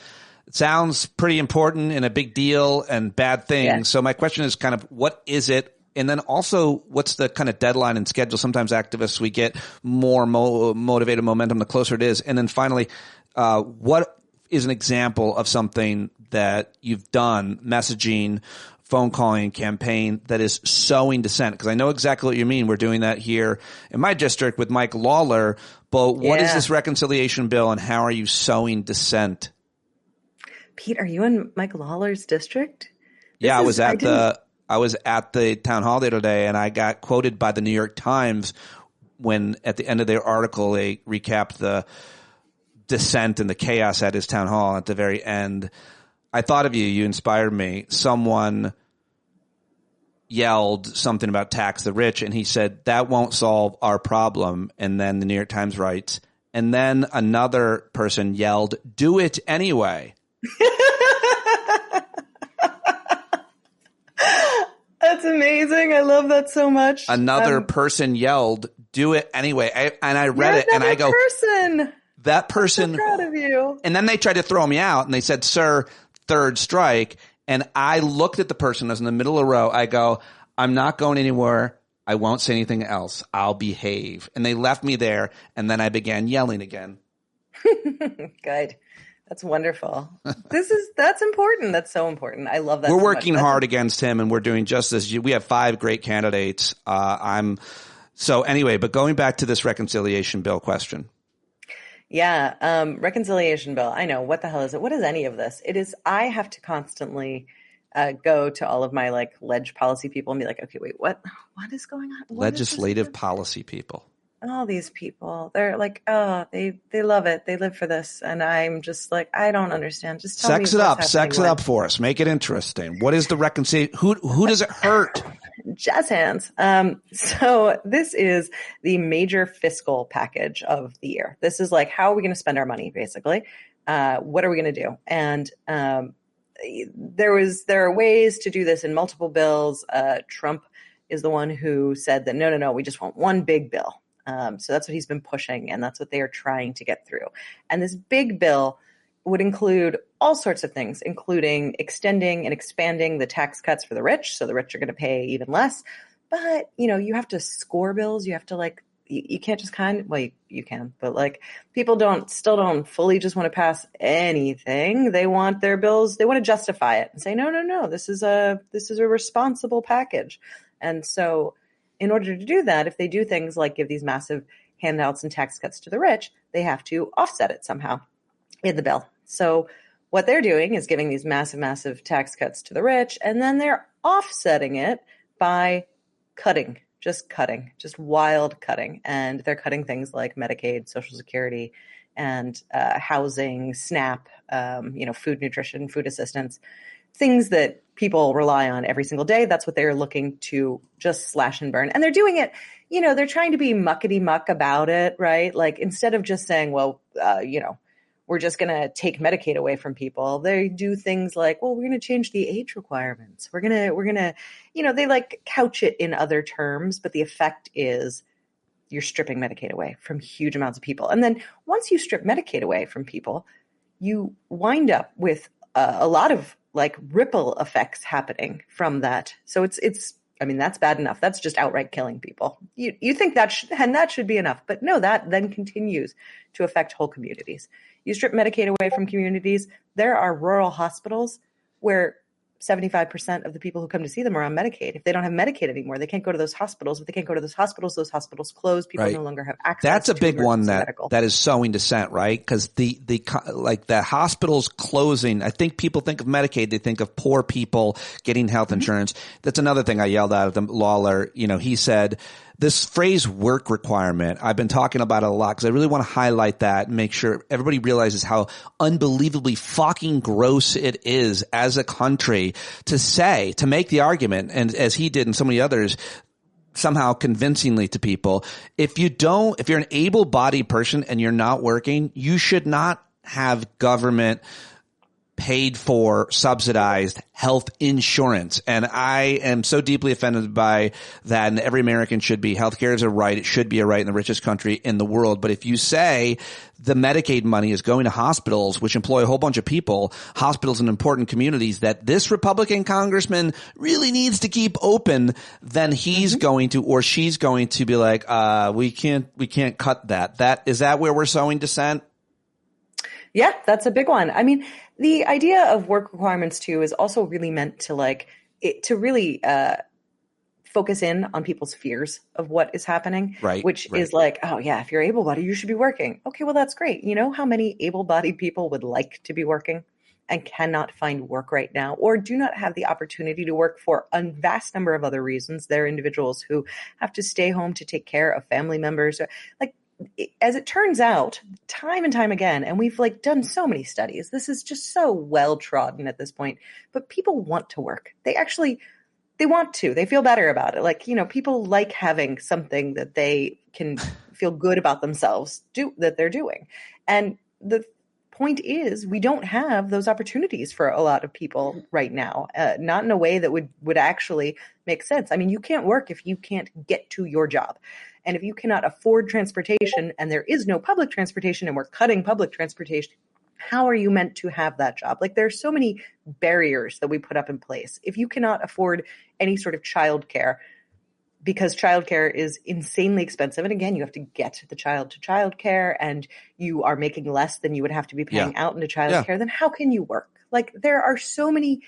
it sounds pretty important and a big deal and bad thing. Yeah. So my question is kind of, what is it? And then also, what's the kind of deadline and schedule? Sometimes activists, we get more motivated momentum the closer it is. And then finally, what is an example of something that you've done, messaging, phone calling, campaign, that is sowing dissent? Because I know exactly what you mean. We're doing that here in my district with Mike Lawler. But what is this reconciliation bill, and how are you sowing dissent? Pete, are you in Mike Lawler's district? I was at the town hall the other day, and I got quoted by the New York Times when at the end of their article they recapped the dissent and the chaos at his town hall. At the very end, I thought of you. You inspired me. Someone yelled something about tax the rich, and he said, that won't solve our problem. And then the New York Times writes, and then another person yelled, do it anyway. That's amazing. I love that so much. Another person yelled, do it anyway. I read it and I go, that person. I'm so proud of you. And then they tried to throw me out and they said, sir, third strike. And I looked at the person that was in the middle of the row. I go, I'm not going anywhere. I won't say anything else. I'll behave. And they left me there. And then I began yelling again. Good. That's wonderful. That's important. That's so important. I love that. We're working hard against him, and we're doing just as we have 5 great candidates. So anyway, but going back to this reconciliation bill question. Yeah. Reconciliation bill. I know. What the hell is it? What is any of this? It is, I have to constantly go to all of my ledge policy people and be like, okay, wait, what is going on? Legislative policy people. All these people, they're like, oh, they love it. They live for this. And I'm just like, I don't understand. Just tell me what's happening. Sex it up for us. Make it interesting. What is the reconciliation? Who does it hurt? Jazz hands. So this is the major fiscal package of the year. This is like, how are we going to spend our money, basically? What are we going to do? And there are ways to do this in multiple bills. Trump is the one who said that, no, we just want one big bill. So that's what he's been pushing, and that's what they are trying to get through. And this big bill would include all sorts of things, including extending and expanding the tax cuts for the rich. So the rich are going to pay even less. But, you have to score bills. You have to you can't just you can, but people still don't fully just want to pass anything. They want their bills. They want to justify it and say, no, this is a responsible package. And so in order to do that, if they do things like give these massive handouts and tax cuts to the rich, they have to offset it somehow in the bill. So what they're doing is giving these massive, massive tax cuts to the rich, and then they're offsetting it by just wild cutting. And they're cutting things like Medicaid, Social Security, and housing, SNAP, food nutrition, food assistance, things that people rely on every single day. That's what they're looking to just slash and burn. And they're doing it, they're trying to be muckety muck about it, right? Instead of just saying, well, we're just going to take Medicaid away from people. They do things like, well, we're going to change the age requirements. We're going to, they couch it in other terms, but the effect is you're stripping Medicaid away from huge amounts of people. And then once you strip Medicaid away from people, you wind up with a lot of ripple effects happening from that. So that's bad enough. That's just outright killing people. You think that should be enough, but no, that then continues to affect whole communities. You strip Medicaid away from communities. There are rural hospitals where 75% of the people who come to see them are on Medicaid. If they don't have Medicaid anymore, they can't go to those hospitals. If they can't go to those hospitals close. People no longer have access. That's a to big one medical. that is sowing dissent, right? Because the hospitals closing, I think people think of Medicaid, they think of poor people getting health insurance. That's another thing I yelled out at the Lawler. He said, this phrase work requirement, I've been talking about it a lot because I really want to highlight that and make sure everybody realizes how unbelievably fucking gross it is as a country to make the argument, and as he did and so many others, somehow convincingly to people, if you're an able-bodied person and you're not working, you should not have government paid for subsidized health insurance. And I am so deeply offended by that. And every American should be. Healthcare is a right. It should be a right in the richest country in the world. But if you say the Medicaid money is going to hospitals, which employ a whole bunch of people, hospitals in important communities that this Republican congressman really needs to keep open, then he's going to, or she's going to be like, we can't cut that. Is that where we're sowing dissent? Yeah, that's a big one. I mean, the idea of work requirements too is also really meant to really focus in on people's fears of what is happening, which is like, oh yeah, if you're able-bodied, you should be working. Okay, well that's great. You know how many able-bodied people would like to be working and cannot find work right now, or do not have the opportunity to work for a vast number of other reasons? There are individuals who have to stay home to take care of family members, as it turns out, time and time again, and we've done so many studies, this is just so well trodden at this point, but people want to work. They want to. They feel better about it. People like having something that they can feel good about themselves that they're doing. And the point is, we don't have those opportunities for a lot of people right now, not in a way that would actually make sense. I mean, you can't work if you can't get to your job. And if you cannot afford transportation and there is no public transportation and we're cutting public transportation, how are you meant to have that job? There are so many barriers that we put up in place. If you cannot afford any sort of childcare, because childcare is insanely expensive, and again, you have to get the child to childcare, and you are making less than you would have to be paying out into childcare, then how can you work? There are so many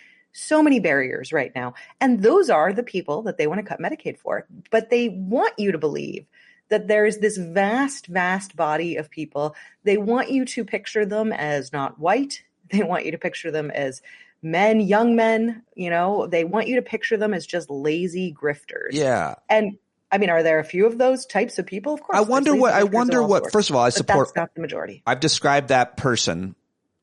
barriers right now. And those are the people that they want to cut Medicaid for. But they want you to believe that there is this vast, vast body of people. They want you to picture them as not white. They want you to picture them as men, young men. They want you to picture them as just lazy grifters. Yeah. And I mean, are there a few of those types of people? Of course. I wonder what, first of all, I support. That's not the majority. I've described that person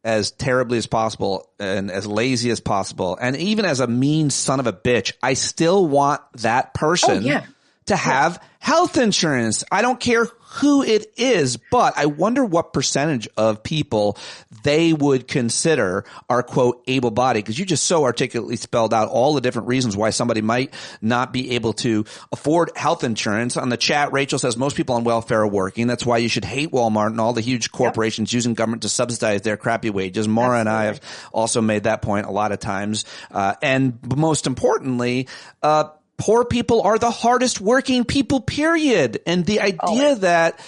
as terribly as possible and as lazy as possible. And even as a mean son of a bitch, I still want that person to have health insurance. I don't care who it is, but I wonder what percentage of people they would consider are, quote, able-bodied, because you just so articulately spelled out all the different reasons why somebody might not be able to afford health insurance. On the chat, Rachel says most people on welfare are working. That's why you should hate Walmart and all the huge corporations using government to subsidize their crappy wages. Maura and I have also made that point a lot of times. And most importantly, poor people are the hardest working people, period. And the idea that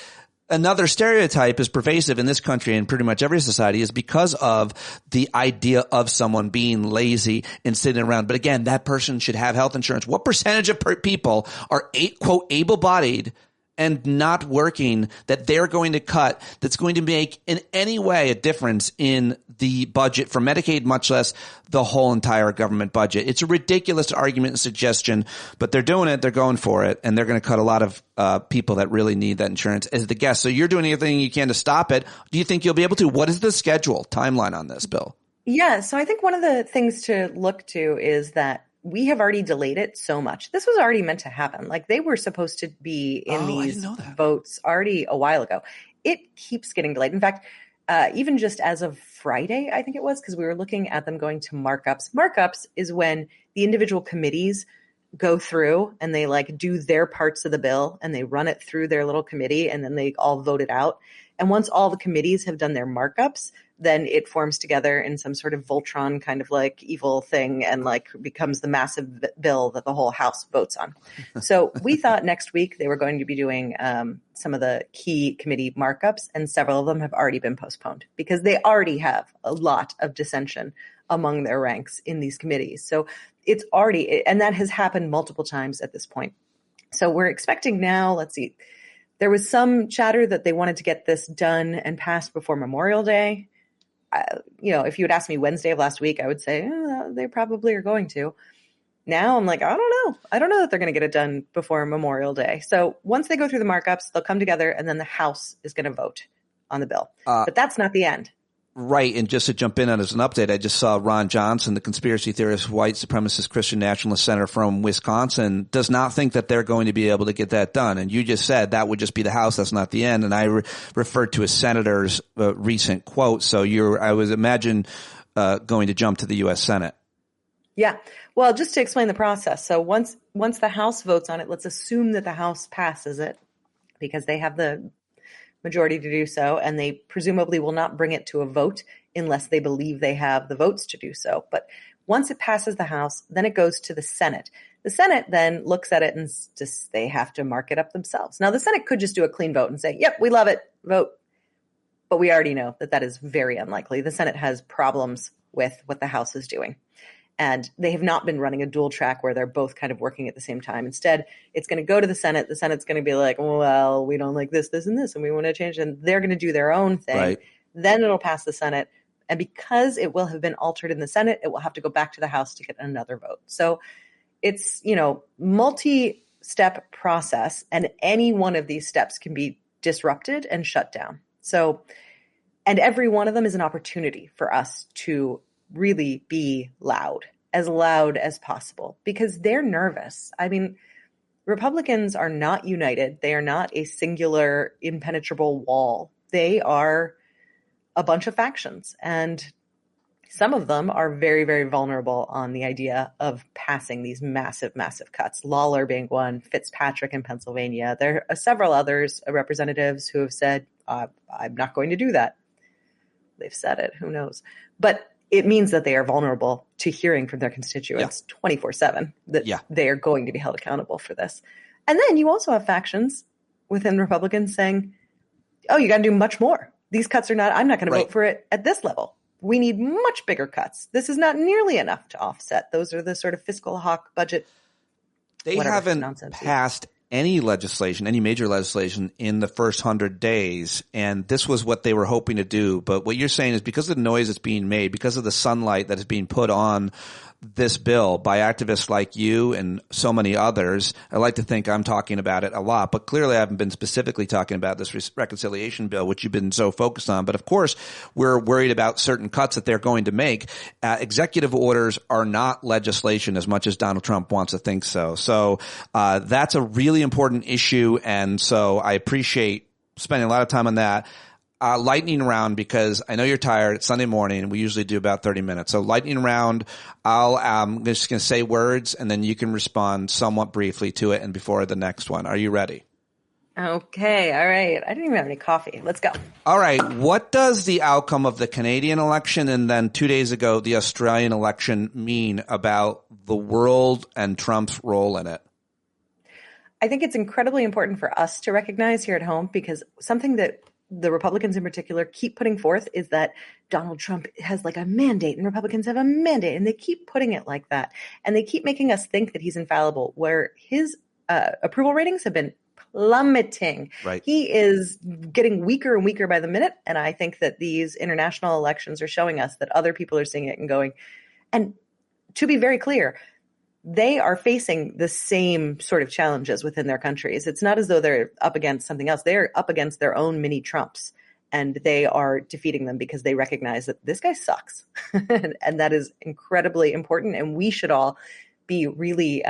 another stereotype is pervasive in this country and pretty much every society is because of the idea of someone being lazy and sitting around. But again, that person should have health insurance. What percentage of people are, quote, able-bodied and not working that they're going to cut that's going to make in any way a difference in the budget for Medicaid, much less the whole entire government budget? It's a ridiculous argument and suggestion, but they're doing it. They're going for it, and they're going to cut a lot of people that really need that insurance as the guest. So you're doing everything you can to stop it. Do you think you'll be able to? What is the schedule timeline on this, Bill? Yeah, so I think one of the things to look to is that we have already delayed it so much. This was already meant to happen. They were supposed to be in these votes already a while ago. It keeps getting delayed. In fact, even just as of Friday, I think it was, because we were looking at them going to markups. Markups is when the individual committees go through and they do their parts of the bill and they run it through their little committee and then they all vote it out. And once all the committees have done their markups, then it forms together in some sort of Voltron kind of evil thing and becomes the massive bill that the whole House votes on. So we thought next week they were going to be doing some of the key committee markups, and several of them have already been postponed because they already have a lot of dissension among their ranks in these committees. So it's already, and that has happened multiple times at this point. So we're expecting now, let's see, there was some chatter that they wanted to get this done and passed before Memorial Day. If you had asked me Wednesday of last week, I would say they probably are going to. Now I'm like, I don't know. I don't know that they're going to get it done before Memorial Day. So once they go through the markups, they'll come together and then the House is going to vote on the bill. But that's not the end. Right. And just to jump in on as an update, I just saw Ron Johnson, the conspiracy theorist, white supremacist Christian nationalist senator from Wisconsin, does not think that they're going to be able to get that done. And you just said that would just be the House. That's not the end. And I referred to a senator's recent quote. So I was imagine going to jump to the U.S. Senate. Yeah. Well, just to explain the process. So once the House votes on it, let's assume that the House passes it because they have the majority to do so, and they presumably will not bring it to a vote unless they believe they have the votes to do so. But once it passes the House, then it goes to the Senate. The Senate then looks at it and just they have to mark it up themselves. Now, the Senate could just do a clean vote and say, yep, we love it, vote. But we already know that is very unlikely. The Senate has problems with what the House is doing. And they have not been running a dual track where they're both kind of working at the same time. Instead, it's going to go to the Senate. The Senate's going to be like, well, we don't like this, this, and this, and we want to change it. And they're going to do their own thing. Right. Then it'll pass the Senate. And because it will have been altered in the Senate, it will have to go back to the House to get another vote. So it's, multi-step process. And any one of these steps can be disrupted and shut down. So, and every one of them is an opportunity for us to really be loud as possible because they're nervous. I mean, Republicans are not united. They are not a singular impenetrable wall. They are a bunch of factions, and some of them are very, very vulnerable on the idea of passing these massive, massive cuts. Lawler being one, Fitzpatrick in Pennsylvania. There are several others, representatives who have said, I'm not going to do that. They've said it, who knows? But it means that they are vulnerable to hearing from their constituents 24/7, that they are going to be held accountable for this. And then you also have factions within Republicans saying, oh, you got to do much more. These cuts are not, I'm not going to vote for it at this level. We need much bigger cuts. This is not nearly enough to offset. Those are the sort of fiscal hawk budget. They haven't passed any major legislation in the first 100 days. And this was what they were hoping to do. But what you're saying is because of the noise that's being made, because of the sunlight that is being put on this bill by activists like you and so many others, I like to think I'm talking about it a lot, but clearly I haven't been specifically talking about this reconciliation bill, which you've been so focused on. But of course, we're worried about certain cuts that they're going to make. Executive orders are not legislation as much as Donald Trump wants to think so. So that's a really important issue. And so I appreciate spending a lot of time on that. Lightning round, because I know you're tired. It's Sunday morning, and we usually do about 30 minutes. So lightning round, I'm just going to say words, and then you can respond somewhat briefly to it and before the next one. Are you ready? Okay. All right. I didn't even have any coffee. Let's go. All right. What does the outcome of the Canadian election and then 2 days ago the Australian election mean about the world and Trump's role in it? I think it's incredibly important for us to recognize here at home, because something that the Republicans in particular keep putting forth is that Donald Trump has like a mandate and Republicans have a mandate, and they keep putting it like that. And they keep making us think that he's infallible, where his approval ratings have been plummeting. Right. He is getting weaker and weaker by the minute. And I think that these international elections are showing us that other people are seeing it and going, and to be very clear, they are facing the same sort of challenges within their countries. It's not as though they're up against something else. They're up against their own mini Trumps, and they are defeating them because they recognize that this guy sucks. And that is incredibly important. And we should all be really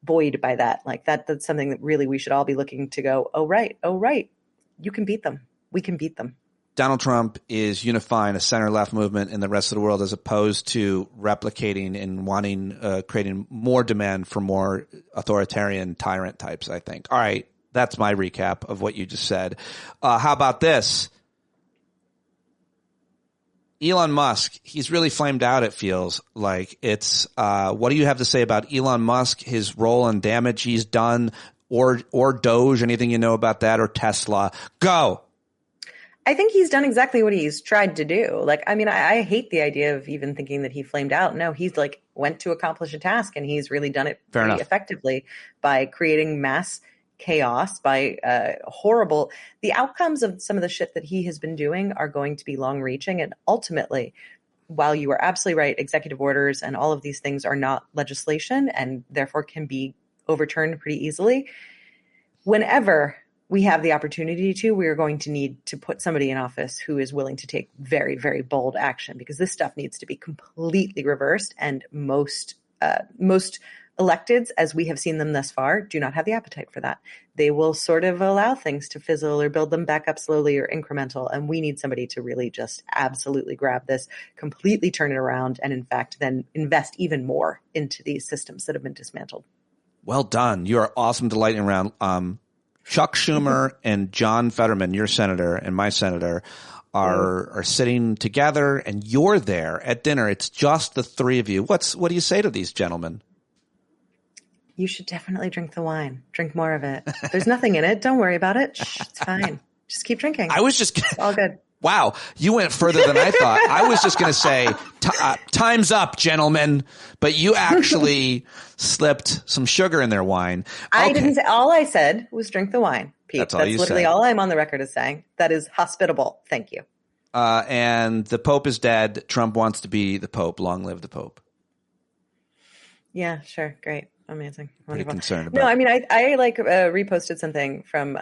buoyed by that. Like that's something that really we should all be looking to go, oh, right. You can beat them. We can beat them. Donald Trump is unifying a center-left movement in the rest of the world as opposed to replicating and wanting, creating more demand for more authoritarian tyrant types, I think. All right. That's my recap of what you just said. How about this? Elon Musk, he's really flamed out, it feels like. It's what do you have to say about Elon Musk, his role and damage he's done, or Doge, anything you know about that, or Tesla? Go. I think he's done exactly what he's tried to do. Like, I mean, I hate the idea of even thinking that he flamed out. No, he's like went to accomplish a task, and he's really done it pretty effectively by creating mass chaos, by horrible. The outcomes of some of the shit that he has been doing are going to be long reaching. And ultimately, while you are absolutely right, executive orders and all of these things are not legislation and therefore can be overturned pretty easily. Whenever we have the opportunity to, we are going to need to put somebody in office who is willing to take very, very bold action, because this stuff needs to be completely reversed. And most electeds, as we have seen them thus far, do not have the appetite for that. They will sort of allow things to fizzle or build them back up slowly or incremental. And we need somebody to really just absolutely grab this, completely turn it around, and in fact, then invest even more into these systems that have been dismantled. Well done. You are awesome to lightning round. Chuck Schumer and John Fetterman, your senator and my senator, are sitting together, and you're there at dinner. It's just the three of you. What do you say to these gentlemen? You should definitely drink the wine. Drink more of it. There's nothing in it. Don't worry about it. Shh, it's fine. Just keep drinking. It's all good. Wow, you went further than I thought. I was just going to say, time's up, gentlemen. But you actually slipped some sugar in their wine. Okay. I didn't say. All I said was drink the wine, Pete. That's literally all I'm on the record as saying. That is hospitable. Thank you. And the Pope is dead. Trump wants to be the Pope. Long live the Pope. Yeah, sure. Great. Amazing. Pretty concerned about. No, I mean, I reposted something from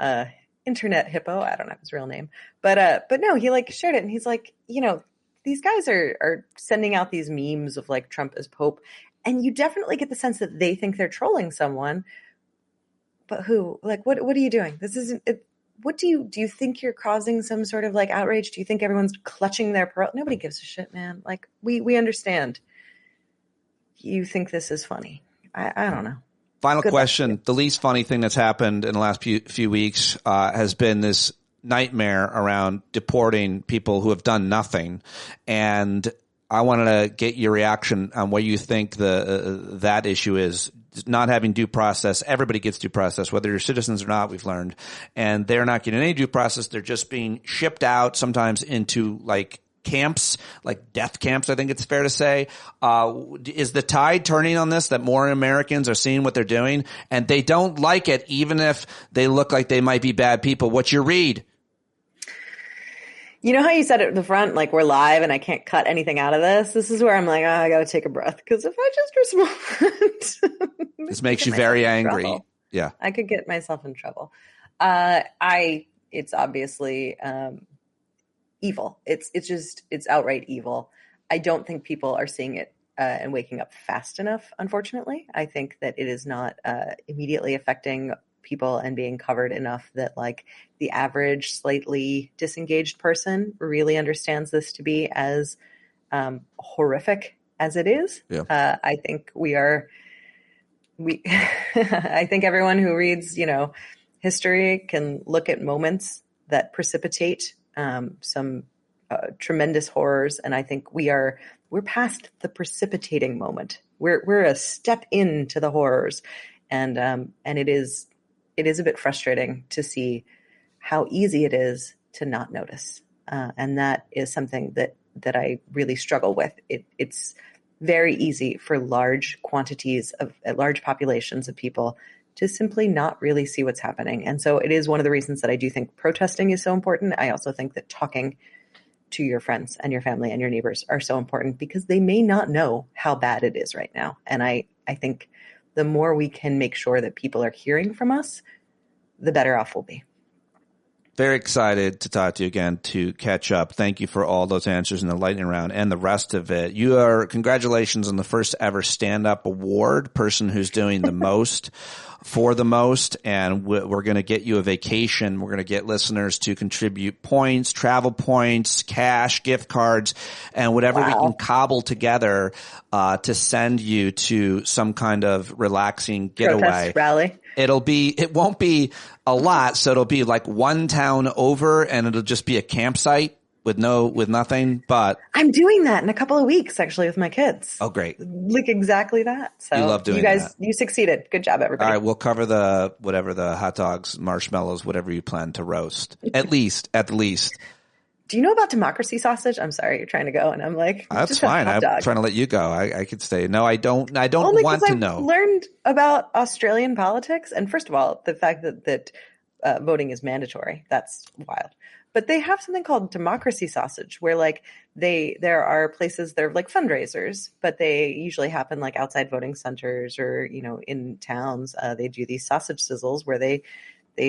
Internet Hippo. I don't know his real name, but no, he like shared it, and he's like, these guys are sending out these memes of like Trump as Pope, and you definitely get the sense that they think they're trolling someone. But who? Like, what are you doing? This isn't. What do you think you're causing some sort of like outrage? Do you think everyone's clutching their pearl? Nobody gives a shit, man. Like we understand. You think this is funny? I don't know. Final question. The least funny thing that's happened in the last few weeks has been this nightmare around deporting people who have done nothing. And I wanted to get your reaction on what you think that issue is. Not having due process. Everybody gets due process, whether you're citizens or not, we've learned. And they're not getting any due process. They're just being shipped out, sometimes into like camps, like death camps, I think it's fair to say. Is the tide turning on this, that more Americans are seeing what they're doing and they don't like it, even if they look like they might be bad people? What's your read? You know how you said it at the front, like we're live and I can't cut anything out of this? This is where I'm like, I got to take a breath, because if I just respond, this makes you very angry. Yeah. I could get myself in trouble. It's obviously, evil. It's outright evil. I don't think people are seeing it and waking up fast enough, unfortunately. I think that it is not immediately affecting people and being covered enough that like the average slightly disengaged person really understands this to be as horrific as it is. Yeah. I think I think everyone who reads, history can look at moments that precipitate some tremendous horrors, and I think we're past the precipitating moment. We're a step into the horrors, and it is a bit frustrating to see how easy it is to not notice, and that is something that I really struggle with. It's very easy for large populations of people to simply not really see what's happening. And so it is one of the reasons that I do think protesting is so important. I also think that talking to your friends and your family and your neighbors are so important, because they may not know how bad it is right now. And I think the more we can make sure that people are hearing from us, the better off we'll be. Very excited to talk to you again, to catch up. Thank you for all those answers in the lightning round and the rest of it. Congratulations on the first ever stand-up award, person who's doing the most for the most. And we're going to get you a vacation. We're going to get listeners to contribute points, travel points, cash, gift cards, and whatever we can cobble together to send you to some kind of relaxing getaway. Protest rally. It won't be a lot, so it'll be like one town over, and it'll just be a campsite with nothing. But I'm doing that in a couple of weeks, actually, with my kids. Oh, great! Like exactly that. So you love doing you guys, that. You succeeded. Good job, everybody. All right, we'll cover the hot dogs, marshmallows, whatever you plan to roast. At least. Do you know about democracy sausage? I'm sorry, you're trying to go, and I'm like, that's fine. I'm trying to let you go. I could say no. I don't. I don't Only want to I've know. Learned about Australian politics, and first of all, the fact that voting is mandatory. That's wild. But they have something called democracy sausage, where like there are places that are like fundraisers, but they usually happen like outside voting centers or in towns. They do these sausage sizzles where they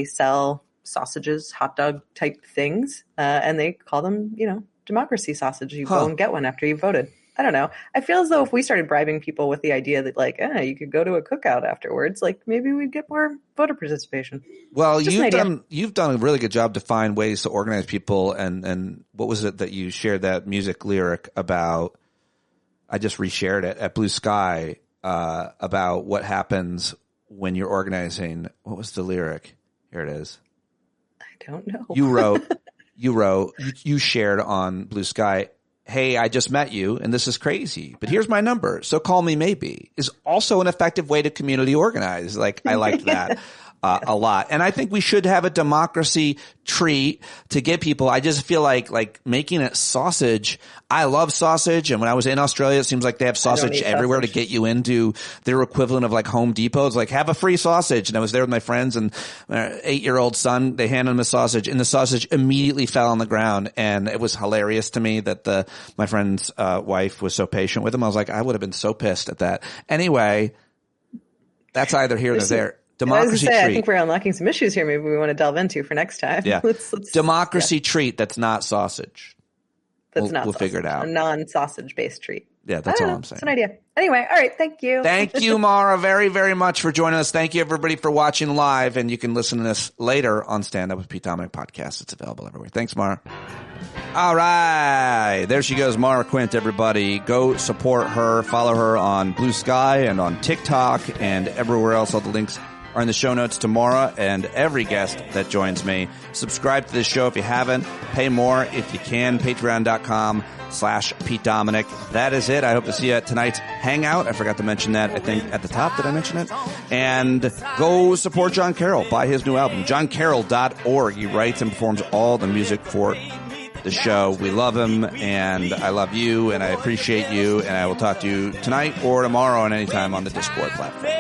sell sausages, hot dog type things, and they call them democracy sausage. You go and get one after you've voted. I don't know. I feel as though if we started bribing people with the idea that like, you could go to a cookout afterwards, like maybe we'd get more voter participation. Well, you've done a really good job to find ways to organize people. And what was it that you shared that music lyric about? I just reshared it at Blue Sky, about what happens when you're organizing. What was the lyric? Here it is. I don't know. You shared on Blue Sky. Hey, I just met you and this is crazy, but here's my number. So call me maybe is also an effective way to community organize. Like I liked that a lot. And I think we should have a democracy treat to get people. I just feel like making it sausage. I love sausage. And when I was in Australia, it seems like they have sausage everywhere to get you into their equivalent of like Home Depot. It's like, have a free sausage. And I was there with my friends and 8-year-old son, they handed him a sausage and the sausage immediately fell on the ground. And it was hilarious to me that my friend's wife was so patient with him. I was like, I would have been so pissed at that. Anyway, that's either here or there. Democracy treat. I think we're unlocking some issues here. Maybe we want to delve into for next time. Yeah. Democracy treat that's not sausage. We'll figure it out. A non-sausage based treat. Yeah, that's all I'm saying. It's an idea. Anyway, all right. Thank you. Thank you, Maura, very, very much for joining us. Thank you, everybody, for watching live. And you can listen to this later on Stand Up with Pete Dominick podcast. It's available everywhere. Thanks, Maura. All right. There she goes, Maura Quint, everybody. Go support her. Follow her on Blue Sky and on TikTok and everywhere else. All the links are in the show notes to Maura and every guest that joins me. Subscribe to this show if you haven't. Pay more if you can. Patreon.com/Pete Dominick. That is it. I hope to see you at tonight's Hangout. I forgot to mention that, I think, at the top. Did I mention it? And go support Jon Carroll. Buy his new album, JonCarroll.org. He writes and performs all the music for the show. We love him, and I love you, and I appreciate you, and I will talk to you tonight or tomorrow and anytime on the Discord platform.